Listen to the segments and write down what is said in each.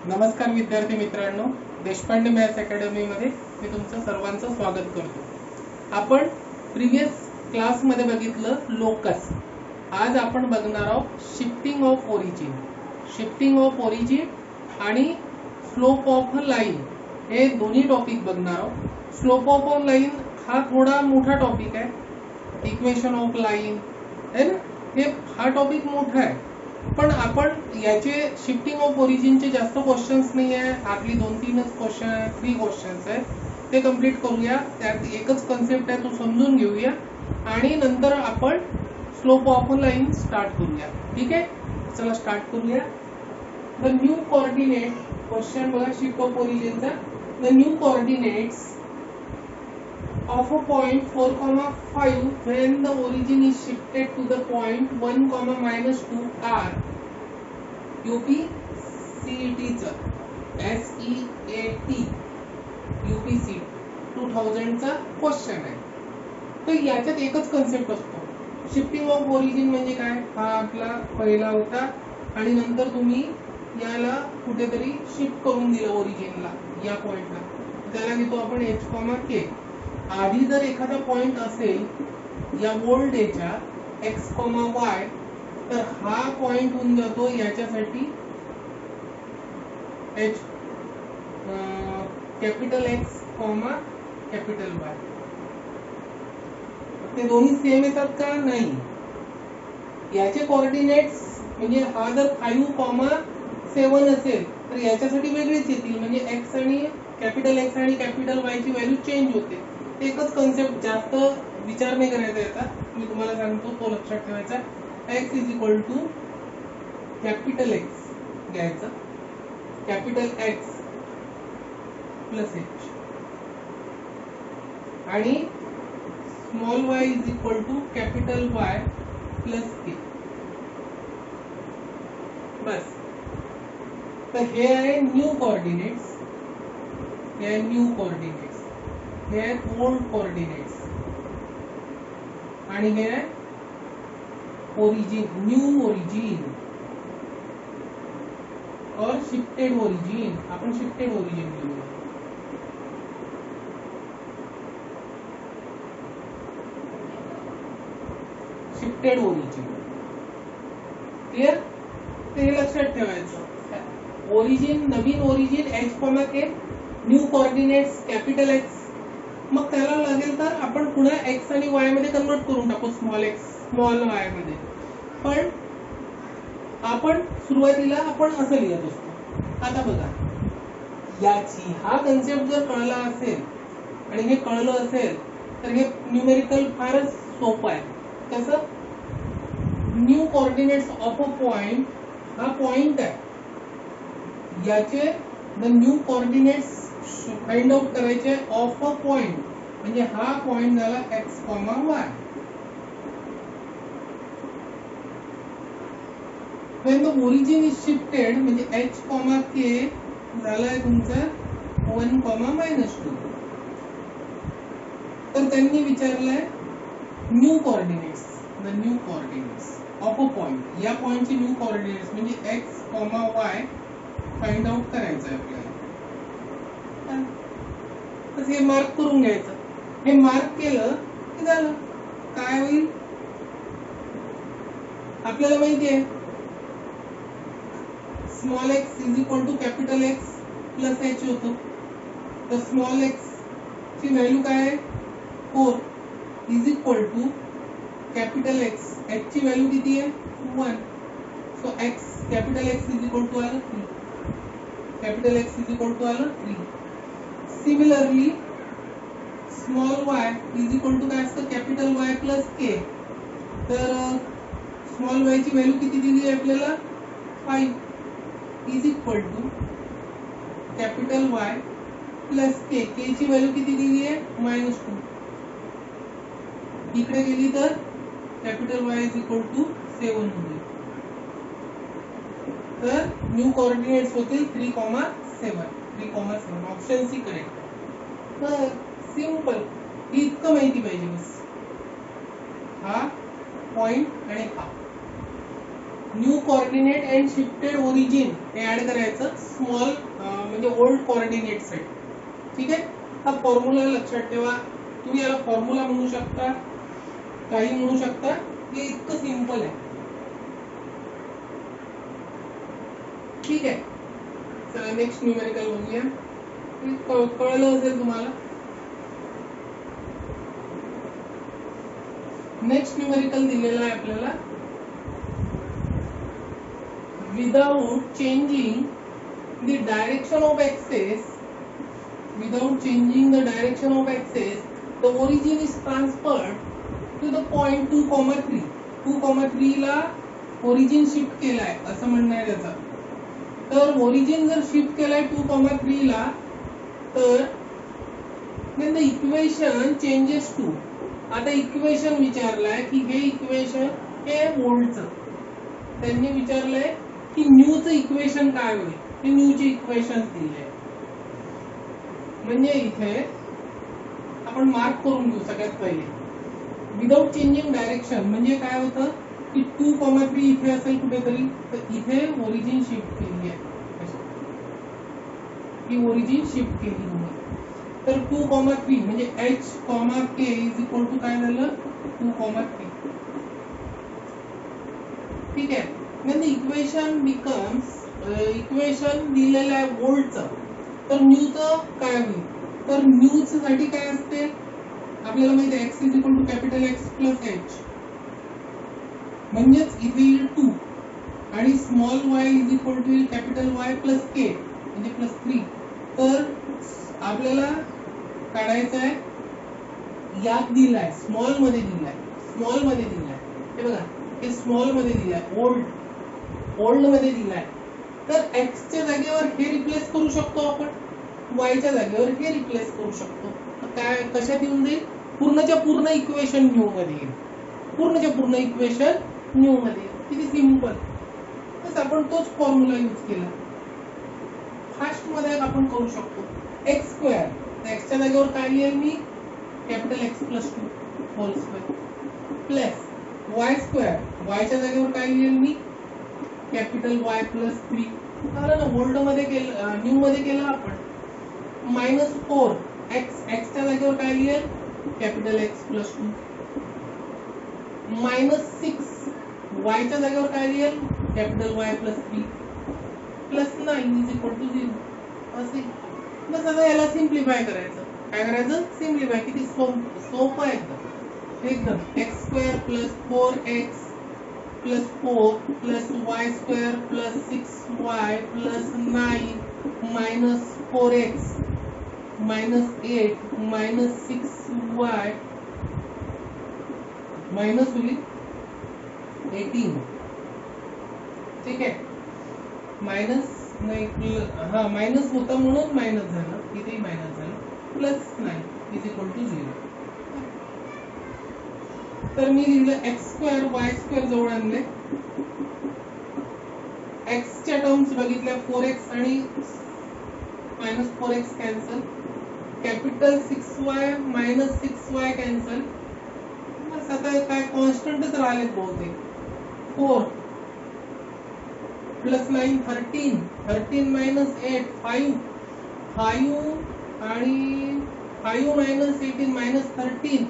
नमस्कार विद्यार्थी मित्रांनो, देशपांडे मॅथ्स अकॅडमी मध्ये मी तुमचं सर्वांचं स्वागत करतो. आपण प्रीवियस क्लासमध्ये बघितलं लोकस. आज आपण बघणार आहोत shifting of origin. Shifting of origin आणि स्लोप ऑफ अ लाईन हे दोन्ही टॉपिक बघणार आहोत. स्लोप ऑफ अ लाईन हा थोडा मोठा टॉपिक आहे. इक्वेशन ऑफ लाईन है ना, हे हा टॉपिक मोठा आहे. पण आपण याचे शिफ्टिंग ऑफ ओरिजिनचे जास्त क्वेश्चन्स नाही आहे, हार्डली 2-3 क्वेश्चन 3 क्वेश्चन्स आहेत, ते कंप्लीट करूया. त्यात एकच कन्सेप्ट आहे, तो समजून घेऊया आणि नंतर आपण slope of a line start करूया. ठीक आहे, चला स्टार्ट करूया. द न्यू कोऑर्डिनेट क्वेश्चन बघा, शिफ्ट ऑफ ओरिजिनचा. The new coordinates of a point 4,5 when the origin is shifted to the point 1,-2 are UP CET चा SEAT UPC 2000 चा question आहे. तर याच्यात एकच कन्सेप्ट असतो. शिफ्टिंग ऑफ ओरिजिन म्हणजे काय, हा आपला पहिला होता आणि नंतर तुम्ही याला कुठेतरी शिफ्ट करून दिलं ओरिजिनला, या पॉइंटला, त्याला घेतो आपण H, K. आधी जर एखादा पॉइंट असेल या बोल्ड एच्या x, y, तर हा पॉइंट होऊन जातो याच्यासाठी H capital X, capital Y. ते दोन्ही सेम येतात का? नाही. याचे कोऑर्डिनेट्स म्हणजे हा जर 5,7 असेल तर याच्यासाठी वेगळेच येतील, म्हणजे x आणि कॅपिटल X आणि कॅपिटल Y ची व्हॅल्यू चेंज होते. एकच कन्सेप्ट, जास्त विचार नाही करायचा याचा, मी तुम्हाला सांगतो तो लक्षात ठेवायचा. x is equal to capital X घ्यायचं, कॅपिटल X प्लस H आणि small y is equal to capital Y plus K. बस. तर हे आहे न्यू कोऑर्डिनेट्स, हे आहे न्यू कोऑर्डिनेट्स, हे आहेत ओल्ड कोऑर्डिनेट्स आणि हे आहे ओरिजिन, न्यू ओरिजिन और शिफ्टेड ओरिजिन. आपण शिफ्टेड ओरिजिन घेऊया. शिफ्टेड ओरिजिन क्लिअर, ते लक्षात ठेवायचं. ओरिजिन, नवीन origin H, K, new coordinates capital X. मग त्याला लागेल तर आपण पुन्हा x आणि y मध्ये कन्वर्ट करून टाकू, स्मॉल x स्मॉल y मध्ये. पण आपण सुरुवातीला आपण असं लिहित असतो. आता बघा, याची हा कन्सेप्ट जर कळला असेल आणि हे कळलं असेल तर हे न्यूमेरिकल फारच सोपं आहे. कसं? New coordinates of a point, हा पॉइंट आहे, याचे the new coordinates find out करायचे ऑफ अ पॉइंट, म्हणजे हा पॉइंट झाला x, y. when the origin is shifted म्हणजे H, K झालाय तुमचा 1,-2. तर त्यांनी विचारलंय new coordinates, the new coordinates of a point, या पॉइंटचे न्यू कोऑर्डिनेट्स म्हणजे x, y फाइंड आउट करायचं आहे आपल्याला. तर हे मार्क करून घ्यायचं. हे मार्क केलं की झालं. काय होईल आपल्याला माहिती आहे, small x is equal to capital X plus H होतो. तर स्मॉल x ची व्हॅल्यू काय आहे, 4 is equal to capital X, H ची व्हॅल्यू किती आहे, 1. So x capital X is equal to आलं 3, capital X is equal to आलं 3. Similarly small y is equal to काय असतं, कॅपिटल Y प्लस K. तर स्मॉल y ची value किती दिली आहे आपल्याला, 5 is equal to capital Y plus K. K ची व्हॅल्यू किती दिली आहे, -2. इकडे गेली तर capital Y is equal to 7 होईल. तर न्यू कोऑर्डिनेट्स होतील 3,7. Option C correct. तर सिंपल, इतकं माहिती पाहिजे बस. हा पॉइंट आणि हा new coordinate and shifted origin हे ऍड करायचं स्मॉल म्हणजे ओल्ड कोऑर्डिनेट सेट. ठीक आहे. हा फॉर्म्युला लक्षात ठेवा. तुम्ही याला फॉर्म्युला म्हणू शकता, काही म्हणू शकता. हे इतकं सिंपल आहे. ठीक आहे. चला नेक्स्ट न्यूमेरिकल बघूया. कळलं असेल तुम्हाला. नेक्स्ट न्यूमेरिकल दिलेला आहे आपल्याला. Without changing the direction of axis, the origin is transferred to the point 2,3. 2,3 ला ओरिजिन शिफ्ट केलाय असं म्हणणं आहे त्याचं. तर ओरिजिन जर शिफ्ट केलाय 2,3 ला, तर then the equation changes to. आता इक्वेशन विचारलाय की हे इक्वेशन हे वोल्टचं, त्यांनी विचारलंय की न्यूचं इक्वेशन काय होईल. हे न्यूचे इक्वेशन दिले. म्हणजे इथे आपण मार्क करून घेऊ सगळ्यात पहिले. विदाउट चेंजिंग डायरेक्शन म्हणजे काय होतं की 2,3 इथे असेल कुठेतरी, तर इथे ओरिजिन शिफ्ट केली आहे. ही ओरिजिन शिफ्ट केली म्हणून. तर 2,3 म्हणजे h, k is equal to काय झालं 2,3. ठीक आहे. म्हणजे इक्वेशन बिकम्स, इक्वेशन दिलेलं आहे वोल्टचं, तर न्यूचं काय होईल. तर न्यूच साठी काय असते आपल्याला माहिती आहे, x is equal to capital X plus h. म्हणजेच इथे येईल 2 आणि small y is equal to capital Y plus k म्हणजे प्लस 3. तर आपल्याला काढायचं आहे, यात दिलाय स्मॉल मध्ये दिलाय, स्मॉल मध्ये दिलाय. हे बघा हे स्मॉल मध्ये दिलाय, ओल्ड मध्ये दिलाय. तर x च्या जागेवर हे रिप्लेस करू शकतो आपण, y च्या जागेवर हे रिप्लेस करू शकतो. काय कशात येऊन जाईल, पूर्णच्या पूर्ण इक्वेशन न्यू मध्ये येईल. पूर्णच्या पूर्ण इक्वेशन न्यू मध्ये येईल. किती सिंपल. बस आपण तोच फॉर्म्युला यूज केला. फास्ट मध्ये आपण करू शकतो. एक्स स्क्वेअर, एक्स च्या जागेवर काय लिहिल मी capital X plus 2 whole square plus y square, y च्या जागेवर काय लिहिल मी कॅपिटल Y प्लस 3. झालं ना. ओल्ड मध्ये केलं, न्यू मध्ये केलं आपण. मायनस 4 एक्स, एक्स च्या जागेवर काय लिहिल capital X plus 2. Minus 6 y च्या जागेवर काय लिहिल capital Y plus 3 plus 9 is equal to 0. असे बस. आता याला सिम्प्लिफाय करायचं. काय करायचं, सिम्प्लिफाय. किती सोपं आहे एकदम. X square plus 4x plus 4 plus y square plus 6y plus 9 minus 4x minus 8 minus 6y minus होईल 18. ठीक आहे. मायनस नाही, हा मायनस होता म्हणून मायनस झालं, इथेही मायनस झालं. Plus 9 is equal to 0. तर मी लिहिलं एक्स स्क्वेअर वाय स्क्वेअर जवळ आणले, एक्स च्या टर्म्स बघितल्या 4x आणि minus 4x cancel, capital 6y minus 6y cancel. बस आता काय कॉन्स्टंटच राहिलेत बहुतेक. 4 प्लस 9 13, 13 मायनस 8 5, 5 आणि 5 minus 18 minus 13,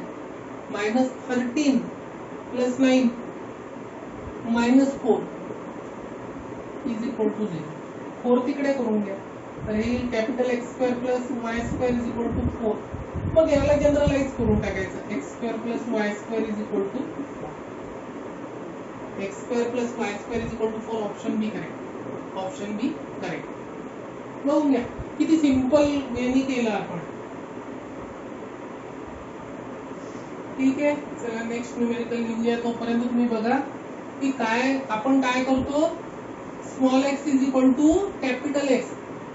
minus 13 plus 9 minus 4 is equal to 0. 4 तिकडे करून घ्या. तर हे capital X square plus y square is equal to 4. मग याला जनरलाइज करून टाकायचं. X square plus y square is equal to x square plus y square is equal to 4. Option B correct. Option B correct. बघून घ्या किती simple वेनी केलं आपण. ठीक आहे. चला नेक्स्ट न्यूमेरिकल लिहूया. तोपर्यंत तुम्ही बघा की काय आपण काय करतो. Small x is equal to capital X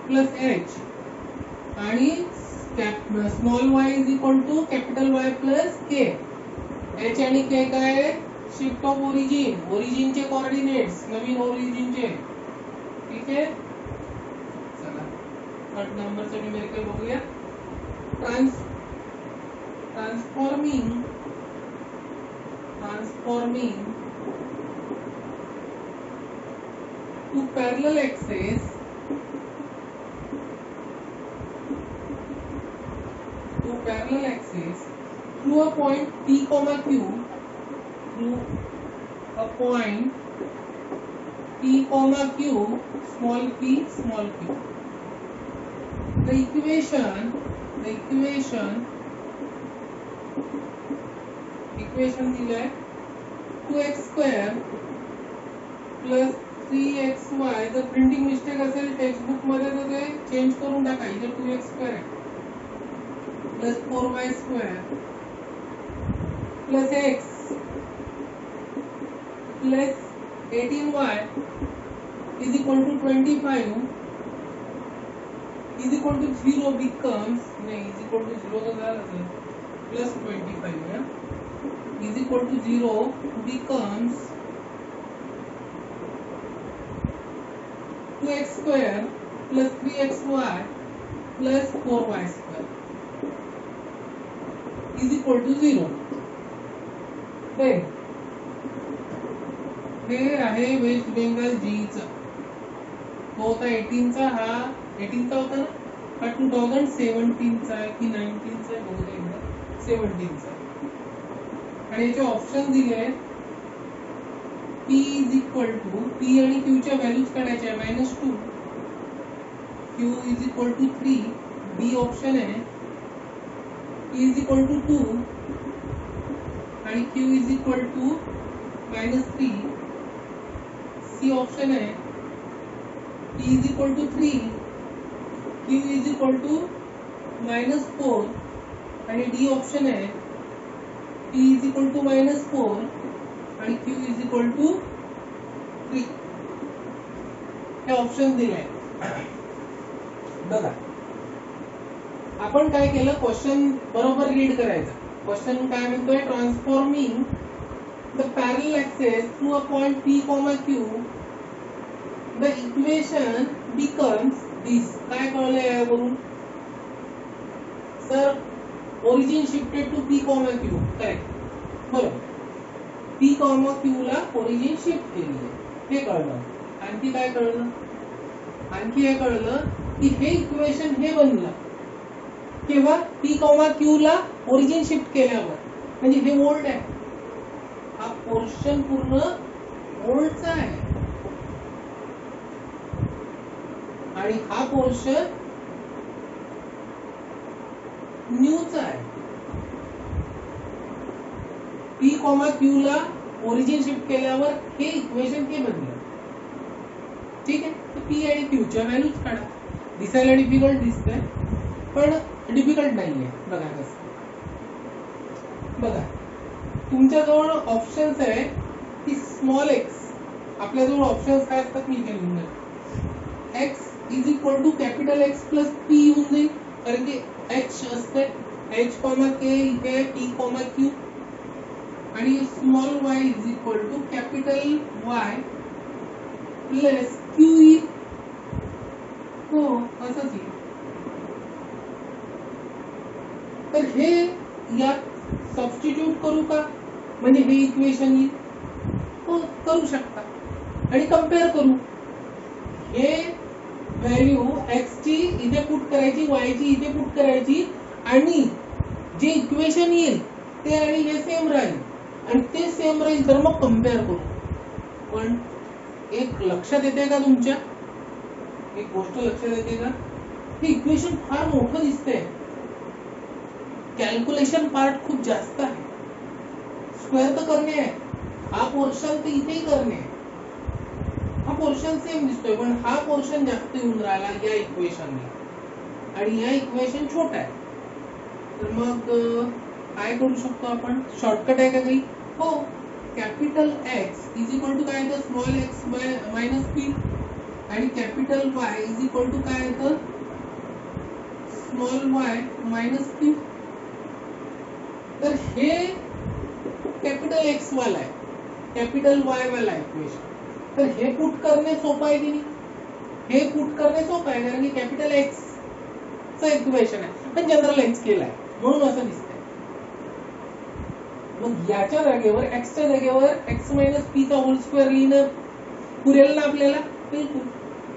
plus h आणि small y is equal to capital Y plus k. h आणि k काय, शिफ्ट ऑफ ओरिजिन, ओरिजिनचे कोऑर्डिनेट्स, नवीन ओरिजिनचे. ठीक आहे. चला 8 नंबरचं न्यूमेरिकल बघूया. transforming two parallel axes through a point P comma Q, through a point P comma Q, small p small q. The equation दिला आहे 2x square plus 3xy. जर प्रिंटिंग मिस्टेक असेल टेक्स्टबुक मध्ये तर ते चेंज करून टाका. इथे 2x square आहे plus 4y square plus x plus 18y is equal to 25 is equal to 0 becomes is equal to 0 plus 25 is equal to 0 becomes 2x square plus 3xy plus 4y square is equal to 0. हे आहे waste Bengal जीचा. तो होता 18चा. हा 18चा होता ना. हा 2017चा आहे की 19चा आहे बहुतेक 17चा. आणि याचे ऑप्शन दिले आहेत. P is equal to P आणि Q च्या व्हॅल्यूज काढायच्या आहे -2, Q is equal to 3, B option आहे. P इज इक्वल टू 2 आणि Q is equal to -3, C option आहे. P is equal to 3, Q is equal to -4 आणि D option आहे. P is equal to -4 आणि Q is equal to 3. हे option दिले आहेत. बघा आपण काय केलं, क्वेश्चन बरोबर रीड करायचं. क्वेश्चन काय म्हणतोय, transforming the parallel axes through a point P, Q, the equation becomes this. काय कळलंय यावरून sir? Origin shifted to P, Q. Correct, बरोबर. P, Q ला ओरिजिन शिफ्ट केली आहे हे कळलं. आणखी काय कळलं? आणखी हे कळलं की हे इक्वेशन हे बनलं केव्हा P, Q ला ओरिजिन शिफ्ट केल्यावर. म्हणजे हे ओल्ड आहे. हा पोर्शन पूर्ण ओल्डचा आहे आणि हा पोर्शन न्यूचा आहे. P, Q ला ओरिजिन शिफ्ट केल्यावर हे इक्वेशन हे बनलं. ठीक आहे. P आणि Q च्या व्हॅल्यूज काढा. दिसायला डिफिकल्ट दिसतंय पण डिफिकल्ट नाहीये. बघा कसं. बघा तुमच्याजवळ ऑप्शन्स आहे की स्मॉल एक्स. आपल्याजवळ ऑप्शन्स काय असतात मी इथे लिहून देतो. X is equal to capital X plus p येऊन जाईल कारण की एच असते. एच कॉमा के इथे P, Q आणि small y is equal to capital Y plus q ई. हो असंच येईल. तर हे यात सबस्टिट्यूट करू का? म्हणजे हे इक्वेशन येईल. हो करू शकता आणि कम्पेअर करू. हे व्हॅल्यू एक्स ची इथे पुट करायची, वाय ची इथे पुट करायची आणि जे इक्वेशन येईल ते आणि हे सेम राहील आणि ते सेम राहील तर मग कम्पेअर करू. पण एक लक्षात येते का तुमच्या? एक गोष्ट लक्षात येते का? हे इक्वेशन फार मोठं दिसतंय. कॅल्क्युलेशन पार्ट खूप जास्त आहे. स्क्वेअर तर करणे आहे. हा पोर्शन तर इथेही करणे आहे. हा पोर्शन सेम दिसतोय पण हा पोर्शन जास्त येऊन राहिला या इक्वेशनला आणि या इक्वेशन छोटा आहे. तर मग काय करू शकतो आपण? शॉर्टकट आहे का काही? हो. Capital X is equal to काय येतं? स्मॉल एक्स मायनस पी आणि capital Y is equal to काय येतं? Small y minus q. तर हे कॅपिटल एक्स वाला आहे, कॅपिटल वाय वाला इक्वेशन. तर हे पुट करणे सोपं आहे की नाही? हे पुट करणे सोपं आहे कारण की कॅपिटल एक्स चं इक्वेशन आहे पण जनरल एक्स केलाय म्हणून असं दिसतंय. मग याच्या जागेवर एक्सच्या जागेवर एक्स मायनस पी चा होल स्क्वेअर लिहिणं पुरेल ना आपल्याला? बिलकुल.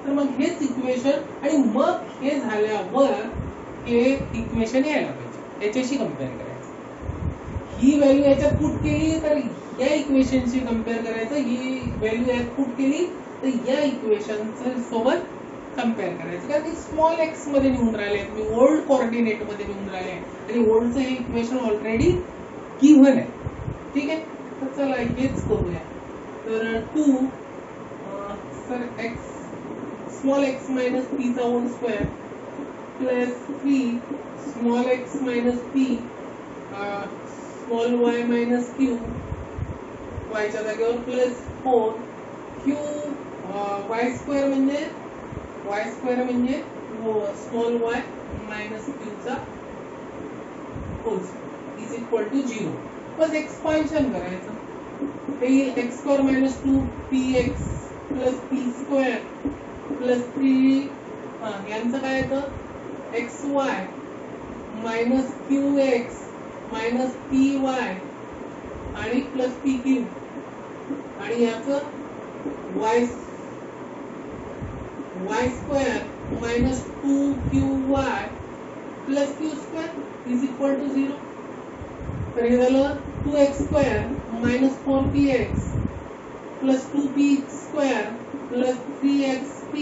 तर मग हेच इक्वेशन आणि मग हे झाल्यावर हे इक्वेशन यायला पाहिजे, याच्याशी कम्पेअर करायचं. ही व्हॅल्यू याच्यात पुट केली तर या इक्वेशनशी कम्पेअर करायचं, ही व्हॅल्यू यात पुट केली तर या इक्वेशन सोबत कम्पेअर करायचं. कारण स्मॉल एक्स मध्ये निघून राहिले, मी ओल्ड कोऑर्डिनेट मध्ये निघून राहिले आणि ओल्डचं हे इक्वेशन ऑलरेडी गिव्हन आहे. ठीक आहे, तर चला हेच करूया. तर 2 sir x small x minus p चा whole square plus 3 small x minus p small y minus q, वायच्या जागेवर प्लस 4 क्यू वाय स्क्वेअर म्हणजे स्मॉल वाय मायनस क्यू चा whole square is equal to 0. बस एक्सपान्शन करायचं. ते येईल x square minus 2 p x plus p square plus 3 यांचं काय येतं x y minus q x minus p y आणि प्लस पी क्यू आणि याचं y square minus 2 q y plus q square is equal to 0. तर हे झालं 2x square minus 4px plus 2p square plus 3xp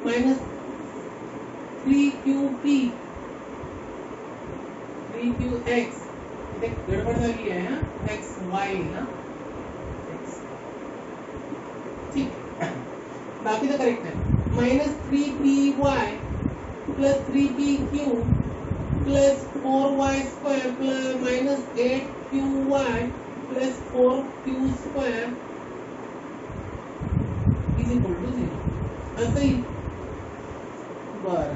minus 3qp 3qx. इथे गडबड झाली आहे हा, x y ना, ठीक. बाकी तर करेक्ट आहे. Minus 3py plus 3pq plus 4y square plus minus 8qy plus 4q square is equal to 0. असंही बरं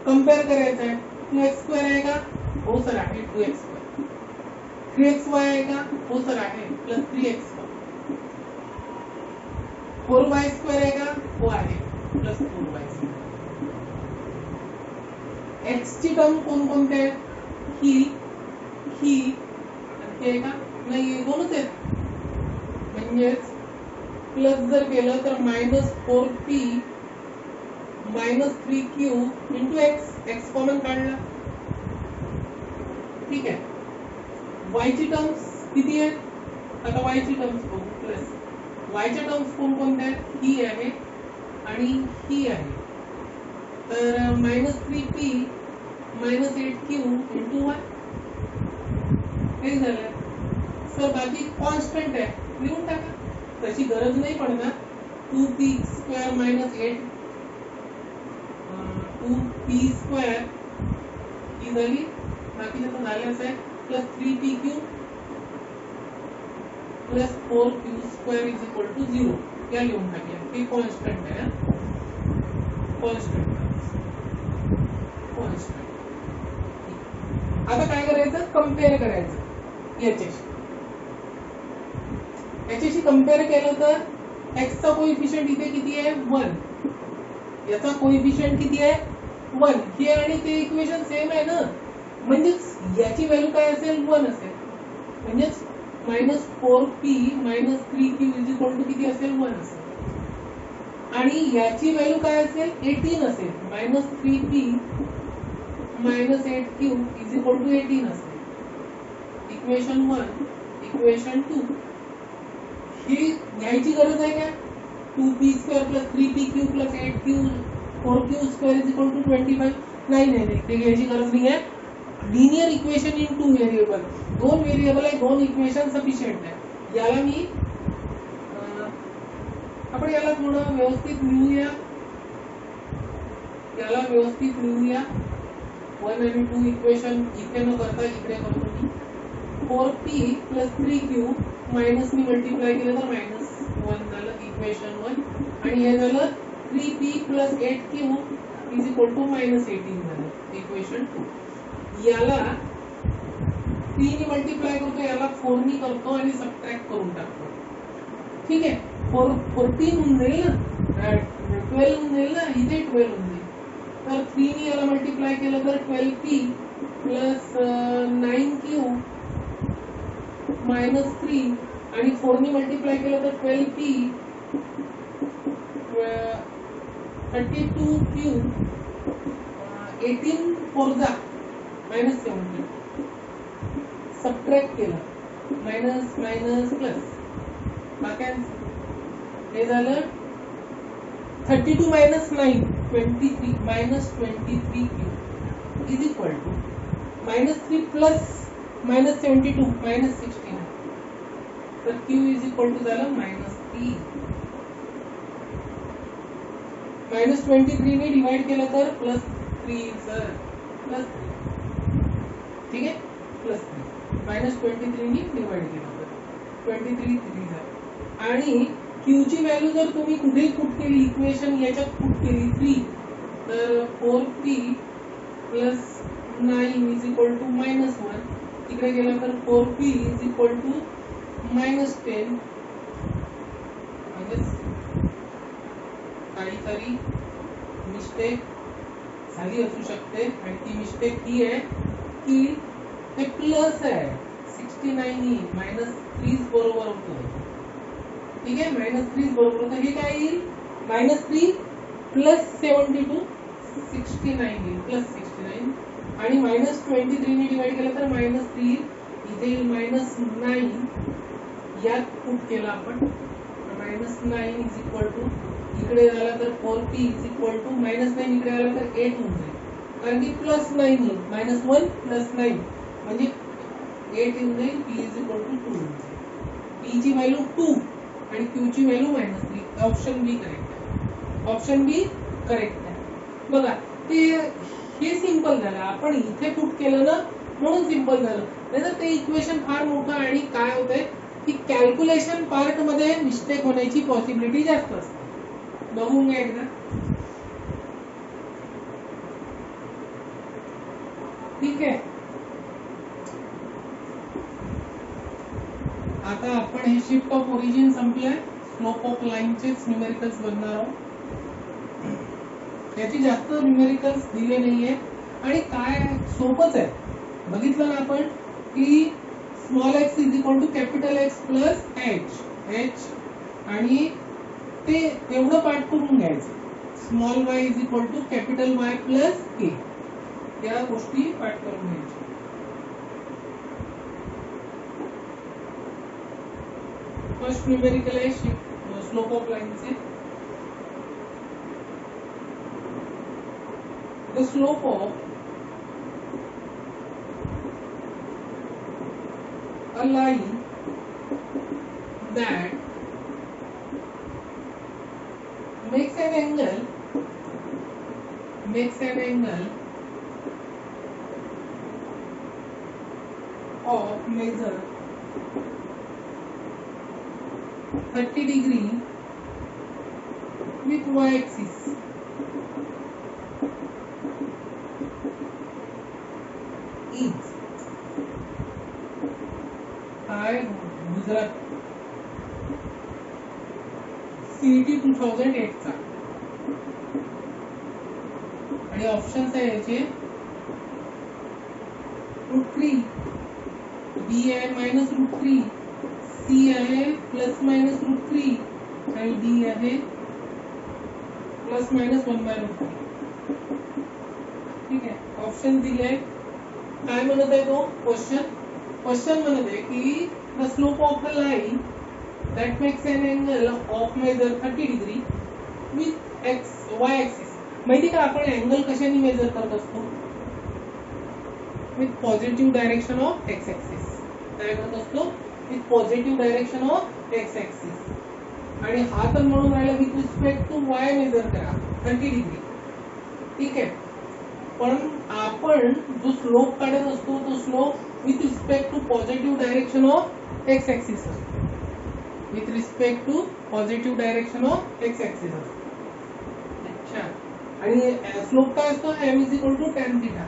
कंपेअर करायचं आहे. 2x स्क्वेअर आहे का? हो सर आहे 2x स्क्वेअर. 3xy आहे का? हो सर आहे प्लस 3x 4y स्क्वेअर आहे का? हो आहे प्लस 4y स्क्वेअर. x ची टर्म कोणकोणते आहेत? ही आणि हे का? नाही, दोनच आहेत. म्हणजेच प्लस जर केलं तर minus 4p minus 3q into x common काढला. ठीक आहे. y ची टर्म्स किती आहेत? आता y ची टर्म्स बघू. प्लस y च्या टर्म्स कोणकोणत्या आहेत? ही आहे आणि ही आहे. तर minus 3p minus 8q into 1 हे झालं. सर बाकी कॉन्स्टंट आहे, लिहून टाका, तशी गरज नाही पडणार. 2p square minus 2p square ही झाली, बाकीचं तर झालंच आहे. Plus 3pq plus 4q square is equal to 0. या लिहून टाकूया, हे कॉन्स्टंट आहे. कॉन्स्टंट. आता काय करायचं? कम्पेअर करायचं याच्याशी कम्पेअर केलं तर x चा कोएफिशियंट इथे किती आहे? 1. याचा कोएफिशियंट किती आहे? 1. हे आणि ते इक्वेशन सेम आहे ना, म्हणजेच याची व्हॅल्यू काय असेल? 1 असेल. म्हणजेच minus 4p minus 3q is equal to किती असेल? 1 असेल. आणि याची व्हॅल्यू काय असेल? 18 असेल. Minus 3p minus 8q is equal to 18 असेल. इक्वेशन 1 इक्वेशन 2 ही घ्यायची गरज आहे का? 2p square plus 3pq plus 8q 4q square is equal to 25. नाही, ते घ्यायची गरज नाही आहे. Linear equation in 2 variable, 2 variable आहे, 2 इक्वेशन सफिशियंट आहे. याला मी आपण याला थोडं व्यवस्थित लिहूया. 1 आणि 2 इक्वेशन इथे न करता इकडे करतो मी. 4p प्लस 3q मायनस मी मल्टिप्लाय केलं तर मायनस 1 झालं इक्वेशन 1. आणि हे झालं 3p plus 8q is equal to minus 18 झालं इक्वेशन 2. याला 3 ने मल्टिप्लाय करतो, याला 4 ने करतो आणि सबट्रॅक्ट करून टाकतो. ठीक आहे. 14 होऊन जाईल ना, 12 होऊन जाईल ना, इथे 12 होऊन जाईल. तर 3 ने याला मल्टिप्लाय केलं तर 12p प्लस 9q मायनस 3 आणि 4 ने मल्टिप्लाय केलं तर 12p 32 क्यूब 18 फोरजा -70 सबट्रॅक्ट केलं मायनस मायनस प्लस हे झालं 32 minus 9 23 minus 23 cube is equal to -3 plus -72 minus 16 तर क्यू इज इक्वल टू झालं -3 -23 ने डिवाइड केलं तर +3 सर +3 ठीक आहे +3 -23 ने डिवाइड केलं तर 23 3 झालं आणि क्यू ची व्हॅल्यू जर तुम्ही कुठे पुट केली इक्वेशन याच्यात पुट केली 3 तर 4p + 9 इज इक्वल टू -1 इकडे गेला तर 4p इज इक्वल टू -10 काहीतरी मिस्टेक झाली असू शकते आणि ती मिस्टेक ही आहे की हे प्लस आहे 69 -3 बरोबर होतं ठीक आहे -3 बरोबर होतं हे काय येईल -3 + 72 69 येईल +69 आणि -23 ने डिवाइड केलं तर -3 इथे येईल -9 यात पुट केला आपण -9 इज इक्वल टू इकडे झाला तर 4p इज इक्वल टू -9 इकडे आला तर 8 होऊन जाईल कारण की +9 येईल -1 + 9 म्हणजे 8 येऊन जाईल p is equal to 2 p ची व्हॅल्यू 2 आणि q ची व्हॅल्यू -3 ऑप्शन बी करेक्ट आहे ऑप्शन बी करेक्ट आहे बघा ते हे सिंपल झालं आपण इथे पुट केलं ना म्हणून सिंपल झालं नाहीतर ते इक्वेशन फार मोठं आणि काय होतंय की कॅल्क्युलेशन पार्ट मध्ये मिस्टेक होण्याची पॉसिबिलिटी जास्त असते बघून घ्या एकदा ठीक आहे आता आपण हे शिफ्ट ऑफ ओरिजिन संपलंय स्लोप ऑफ लाईनचेच न्यूमेरिकल्स बनणार आहोत याची जास्त न्यूमेरिकल्स दिले नाहीये आणि काय सोपच आहे बघितलं ना आपण की small x is equal to capital X plus h आणि ते एवढं पाठ करून घ्यायचं small y is equal to capital Y plus k या गोष्टी पाठ करून घ्यायच्या फर्स्ट न्यूमेरिकल आहे स्लोप ऑफ लाईनचे the slope of a line that makes an angle of measure 30 degree with y-axis is I Gujarat CET 2008 चा आणि ऑप्शन्स आहे याचे √3 B आहे -√3 C आहे ±√3 आणि D आहे ±1/√3 ठीक आहे ऑप्शन दिले काय म्हणत आहे तो क्वेश्चन म्हणत आहे की the slope of a line that makes an angle of measure 30 degree with y axis माहिती का आपण अँगल कशाने मेजर करत असतो with positive direction of x axis काय करत असतो with positive direction of x axis आणि हा तर म्हणून राहिला with respect to y measure करा 30 डिग्री ठीक आहे पण आपण जो स्लोप काढत असतो तो slope with respect to positive direction of x axis असतो with respect to positive direction of x axis अच्छा आणि स्लोप काय असतो m is equal to tan theta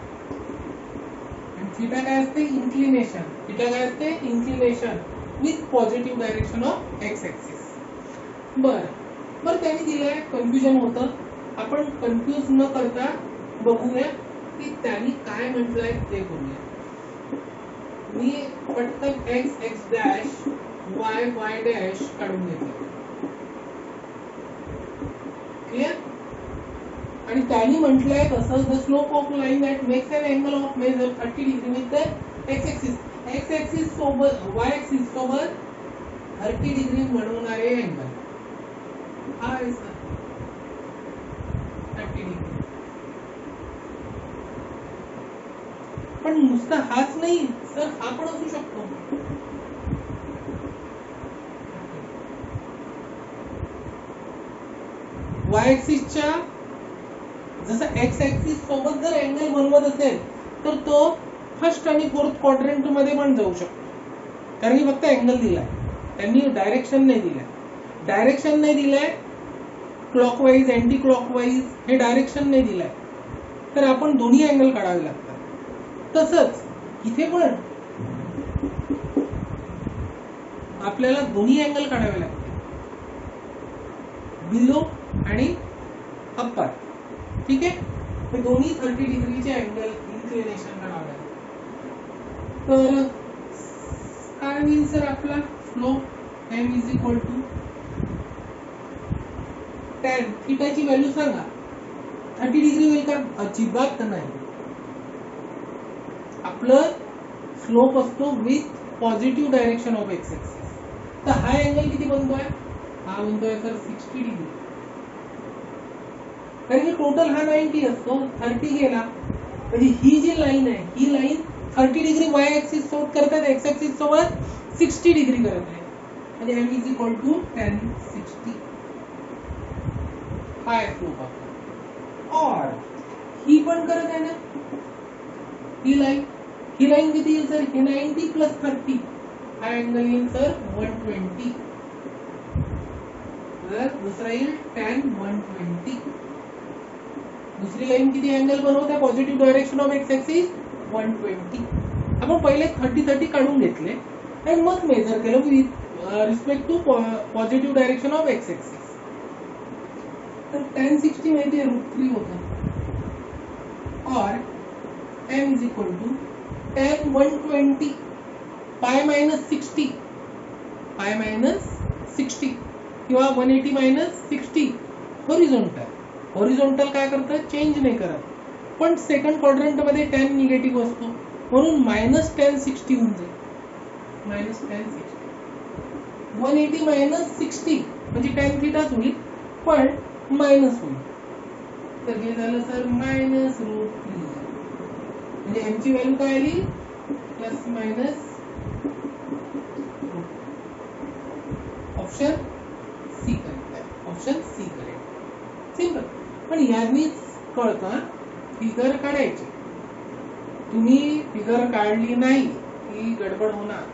आणि थीटा काय असते इन्क्लिनेशन थीटा काय असते inclination with positive direction of x axis बर त्यांनी दिलंय कन्फ्युजन होतं आपण कन्फ्यूज न करता बघूया की त्यांनी काय म्हटलंय ते बघूया मी पटकन x dash y y dash काढून घेतो क्लिअर? आणि त्यांनी म्हटलंय कसं, the slope of line that makes an angle of measure 30 degree with the x axis, x axis सोबत वाय ऍक्सिस सोबत 30 डिग्री बनवणारे अँगल हा आहे सर 30 डिग्री. पण नुसता हाच नाही सर, हा पण असू शकतो. वाय ऍक्सिसच्या जसं एक्स ऍक्सिस सोबत जर अँगल बनवत असेल तर तो फर्स्ट आणि फोर्थ क्वाड्रंट मध्ये पण जाऊ शकतो, कारण की फक्त अँगल दिलाय, त्यांनी डायरेक्शन नाही दिलाय. डायरेक्शन नाही दिलाय, क्लॉकवाईज अँटी क्लॉकवाईज हे डायरेक्शन नाही दिलाय, तर आपण दोन्ही अँगल काढावे लागतात. तसंच इथे पण आपल्याला दोन्ही अँगल काढावे लागतात, बिलो आणि अप्पर. ठीक आहे, हे दोन्ही 30 डिग्रीचे अँगल इन्क्लिनेशन काढावे लागतात. तर काय होईल सर आपला slope m is equal to tan थीटाची व्हॅल्यू सांगा. 30 डिग्री होईल का? अजिबात नाही. आपलं स्लोप असतो with positive direction of x axis. तर हा अँगल किती बनतोय? हा बनतोय सर 60 डिग्री, कारण की टोटल हा 90 असतो, 30 गेला म्हणजे ही जी लाईन आहे ही लाईन 30 डिग्री वाय ऍक्सिस सोबत करतात, एक्स ऍक्सिस सोबत 60 डिग्री करत आहे, म्हणजे m is equal to tan 60. हा आहे स्लोप आपला. और ही पण करत आहे ना ही लाईन किती येईल सर? ही 90 प्लस 30, हा अँगल येईल सर 120. दुसरा येईल tan 120. दुसरी लाईन किती अँगल बनवते positive direction of x axis? 120. आपण पहिले 30 काढून घेतले आणि मग मेजर केलं with respect to positive direction of x axis. तर tan 60 माहिती आहे √3 होतं, और m is equal to tan 120 pi minus 60, pi minus 60 किंवा 180 मायनस 60 हॉरिझॉन्टल. हॉरिझॉन्टल काय करतं? चेंज नाही करत, पण सेकंड क्वाड्रंट मध्ये tan निगेटिव्ह असतो म्हणून मायनस tan 60 होऊन जाईल. मायनस tan 60 180 मायनस 60 म्हणजे tan थीटाच होईल पण मायनस होईल. तर हे झालं सर मायनस √3, म्हणजे m ची व्हॅल्यू काय आली? Plus minus. Option C correct आहे, ऑप्शन सी करेक्ट. सिंपल. पण यांनीच कळतं फिगर काढायची. तुम्ही फिगर काढली नाही की गडबड होणार,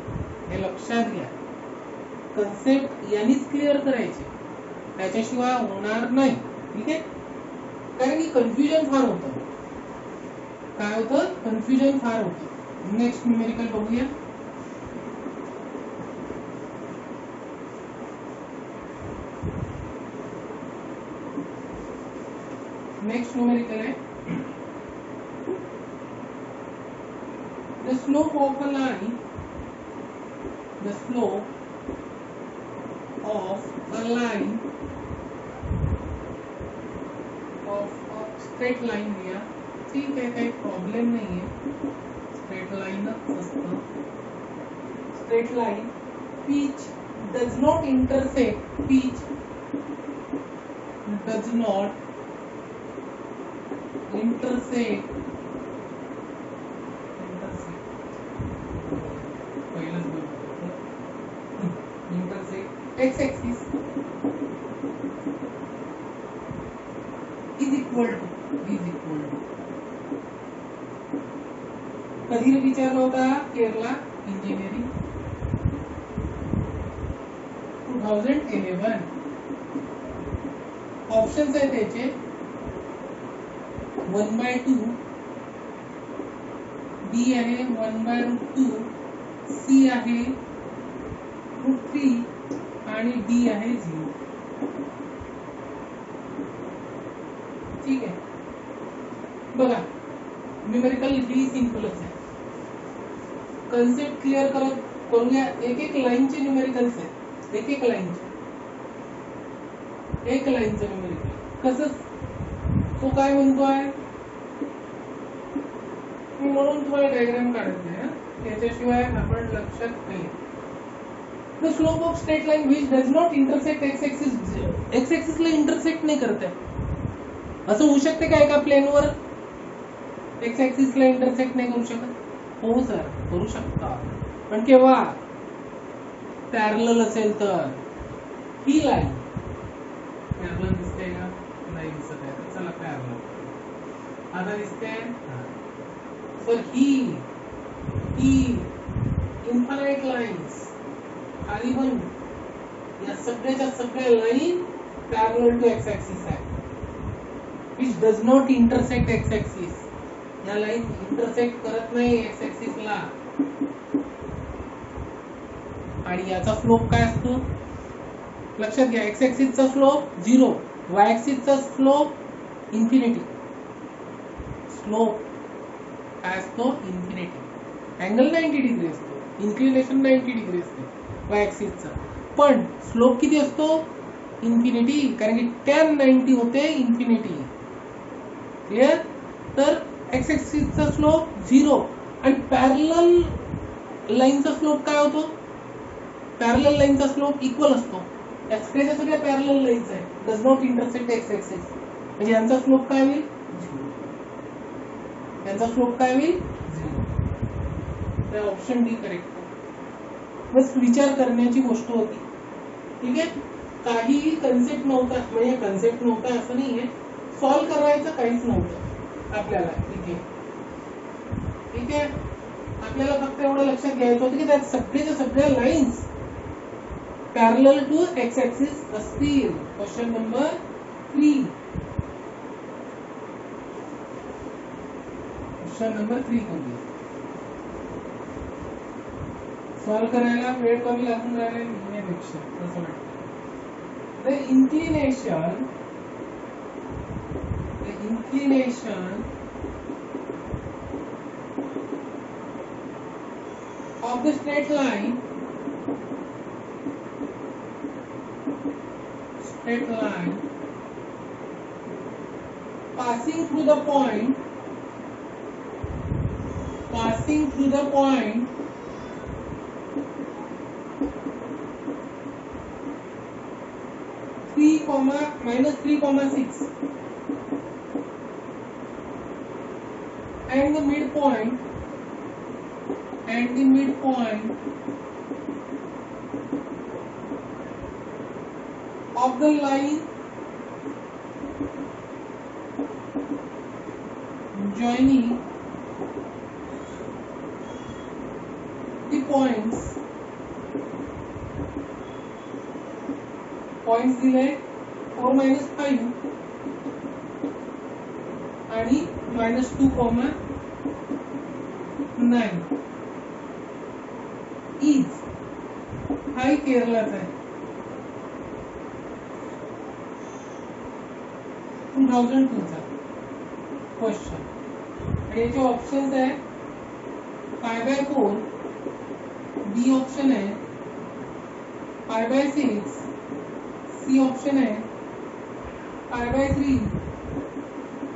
हे लक्षात घ्या. कन्सेप्ट यांनीच क्लिअर करायची, त्याच्याशिवाय होणार नाही. ठीक आहे, कारण की कन्फ्युजन फार होतं. काय होतं? कन्फ्युजन फार होतं. नेक्स्ट न्यूमेरिकल बघूया. नेक्स्ट न्यूमेरिकल है the slope of a line, the slope of a line of a straight line दिया. ठीक है, काही प्रॉब्लेम नहीं है, स्ट्रेट लाइन असतं. Straight line pitch does not intersect, pitch does not intersect x axis is equal to कधी विचारला होता? Kerala engineering 2011. Options आहेत त्याचे 1/2, B आहे 1/2, C आहे √3 आणि D आहे 0. ठीक आहे, बघा न्यूमेरिकल ही सिंपलच आहे. कन्सेप्ट क्लिअर करूया. एक लाईनचे न्यूमेरिकल्स आहेत, एक लाईनचे न्यूमेरिकल. कसं तो काय म्हणतोय, मी म्हणून तुम्हाला डायग्राम काढत नाही, त्याच्याशिवाय आपण लक्षात नाही. The slope of straight line which does not intersect x axis ला इंटरसेक्ट नाही करत आहे. असं होऊ शकते का एका प्लेनवर x axis ला इंटरसेक्ट नाही करू शकत? हो सर, करू शकता, पण केव्हा? पॅरलल असेल तर. ही लाईन पॅरलल दिसते का? नाही दिसत आहे. चला पॅरलल आता दिसते. सर ही इन्फानाइट लाईन्स खाली पण या सगळ्याच्या सगळ्या line parallel to x axis आहे, which does not intersect x axis. या लाईन इंटरसेक्ट करत नाही एक्स ऍक्सिस ला. आणि याचा स्लोप काय असतो लक्षात घ्या. एक्स ऍक्सिस चा स्लोप 0, वाय ऍक्सिस चा स्लोप इन्फिनिटी. स्लोप काय असतो? इन्फिनिटी. अँगल 90 डिग्री असतो, इन्क्लिनेशन 90 डिग्री असते वाय ऍक्सिस चा, पण स्लोप किती असतो? इन्फिनिटी, कारण की tan 90 होते इन्फिनिटी. क्लियर? तर एक्स ऍक्सिस चा स्लोप 0 आणि पॅरलल लाईनचा स्लोप काय होतो? पॅरलल लाईनचा स्लोप इक्वल असतो. या सगळ्या पॅरलल लाईन्स आहे, does not intersect x axis, म्हणजे यांचा स्लोप काय होईल? 0. यांचा स्लोप काय होईल? 0. Option D correct. बस विचार करण्याची गोष्ट होती. ठीक आहे, काही कन्सेप्ट नव्हता, म्हणजे कन्सेप्ट नव्हता असं नाहीये, सॉल्व्ह करायचं काहीच नव्हतं आपल्याला. ठीक आहे, आपल्याला फक्त एवढं लक्षात घ्यायचं होतं की त्यात सगळ्या lines parallel to x axis असतील. Question number 3. क्वेश्चन नंबर 3 करूया. सॉल्व करायला वेळ कमी लागून राहिला लिहिण्यापेक्षा असं वाटतं. The inclination of the straight line passing through the point 3,6 and the midpoint of the line joining the points दिले 4 - 5 आणि -2,9 इज हाय केरलाचा आहे 2002 चा क्वेश्चन. आणि याचे ऑप्शन्स आहे 5/4, बी ऑप्शन आहे 5/6, सी ऑप्शन आहे 5/3